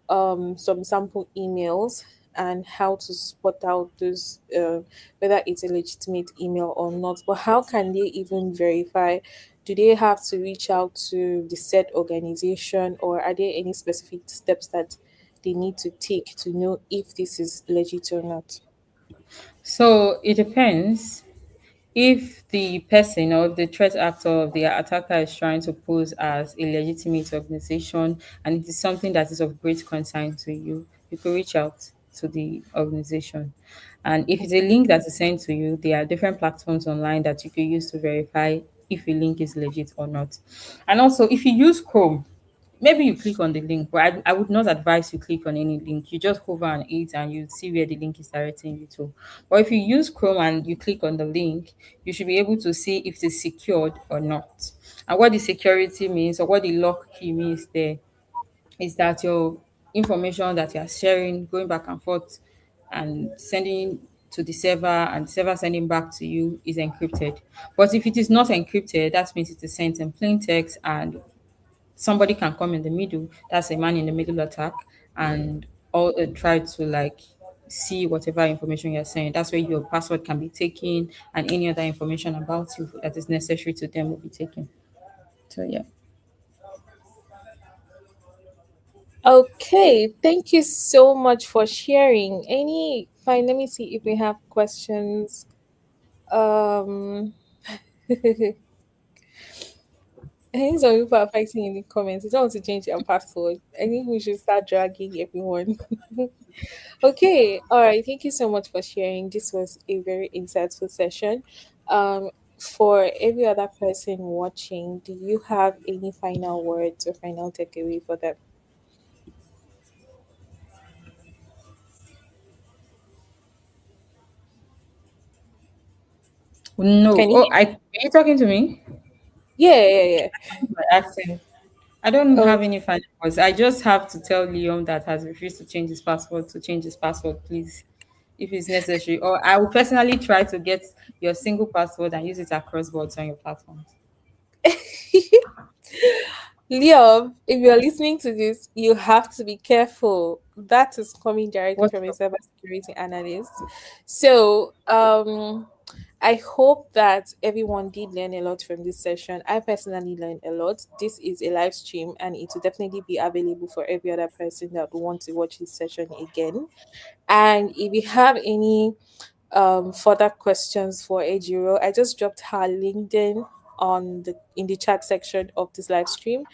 some sample emails and how to spot out those whether it's a legitimate email or not, but how can they even verify? Do they have to reach out to the said organization, or are there any specific steps that they need to take to know if this is legit or not? So it depends. If the person or the threat actor of the attacker is trying to pose as a legitimate organization and it is something that is of great concern to you, you could reach out to the organization. And if it's a link that is sent to you, there are different platforms online that you can use to verify if a link is legit or not. And also, if you use Chrome, maybe you click on the link, but I would not advise you click on any link. You just hover on it and you see where the link is directing you to. But if you use Chrome and you click on the link, you should be able to see if it is secured or not. And what the security means or what the lock key means there is that your information that you are sharing, going back and forth and sending to the server and the server sending back to you is encrypted. But if it is not encrypted, that means it is sent in plain text and somebody can come in the middle, that's a man in the middle attack, and all try to like see whatever information you're saying. That's where your password can be taken and any other information about you that is necessary to them will be taken. So yeah. Okay, thank you so much for sharing. Any fine, let me see if we have questions. Um I think some people are fighting in the comments. They don't want to change their password. I think we should start dragging everyone. Okay, all right. Thank you so much for sharing. This was a very insightful session. For every other person watching, do you have any final words or final takeaway for them? No. Can you? Oh, are you talking to me? Yeah, yeah, yeah. My accent. I don't Oh, have any final words. I just have to tell Liam that has refused to change his password to change his password, please, if it's necessary. Or I will personally try to get your single password and use it across boards on your platforms. Leo, if you're listening to this, you have to be careful. That is coming directly What's from a up? cybersecurity analyst. So, I hope that everyone did learn a lot from this session. I personally learned a lot. This is a live stream and it will definitely be available for every other person that would want to watch this session again. And if you have any further questions for Ejiro, I just dropped her LinkedIn on the in the chat section of this live stream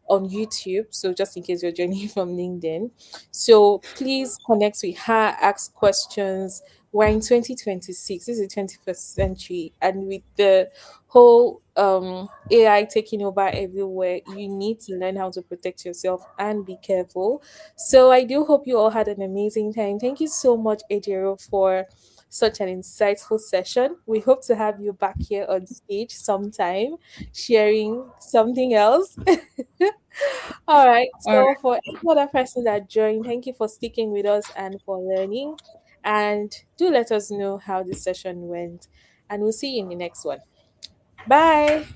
on YouTube. So just in case you're joining from LinkedIn. So please connect with her, ask questions. We're in 2026. This is the 21st century. And with the whole AI taking over everywhere, you need to learn how to protect yourself and be careful. So I do hope you all had an amazing time. Thank you so much, Ejiro, for such an insightful session. We hope to have you back here on stage sometime sharing something else. All right. All right. So for any other person that joined, thank you for sticking with us and for learning. And do let us know how this session went. And we'll see you in the next one. Bye.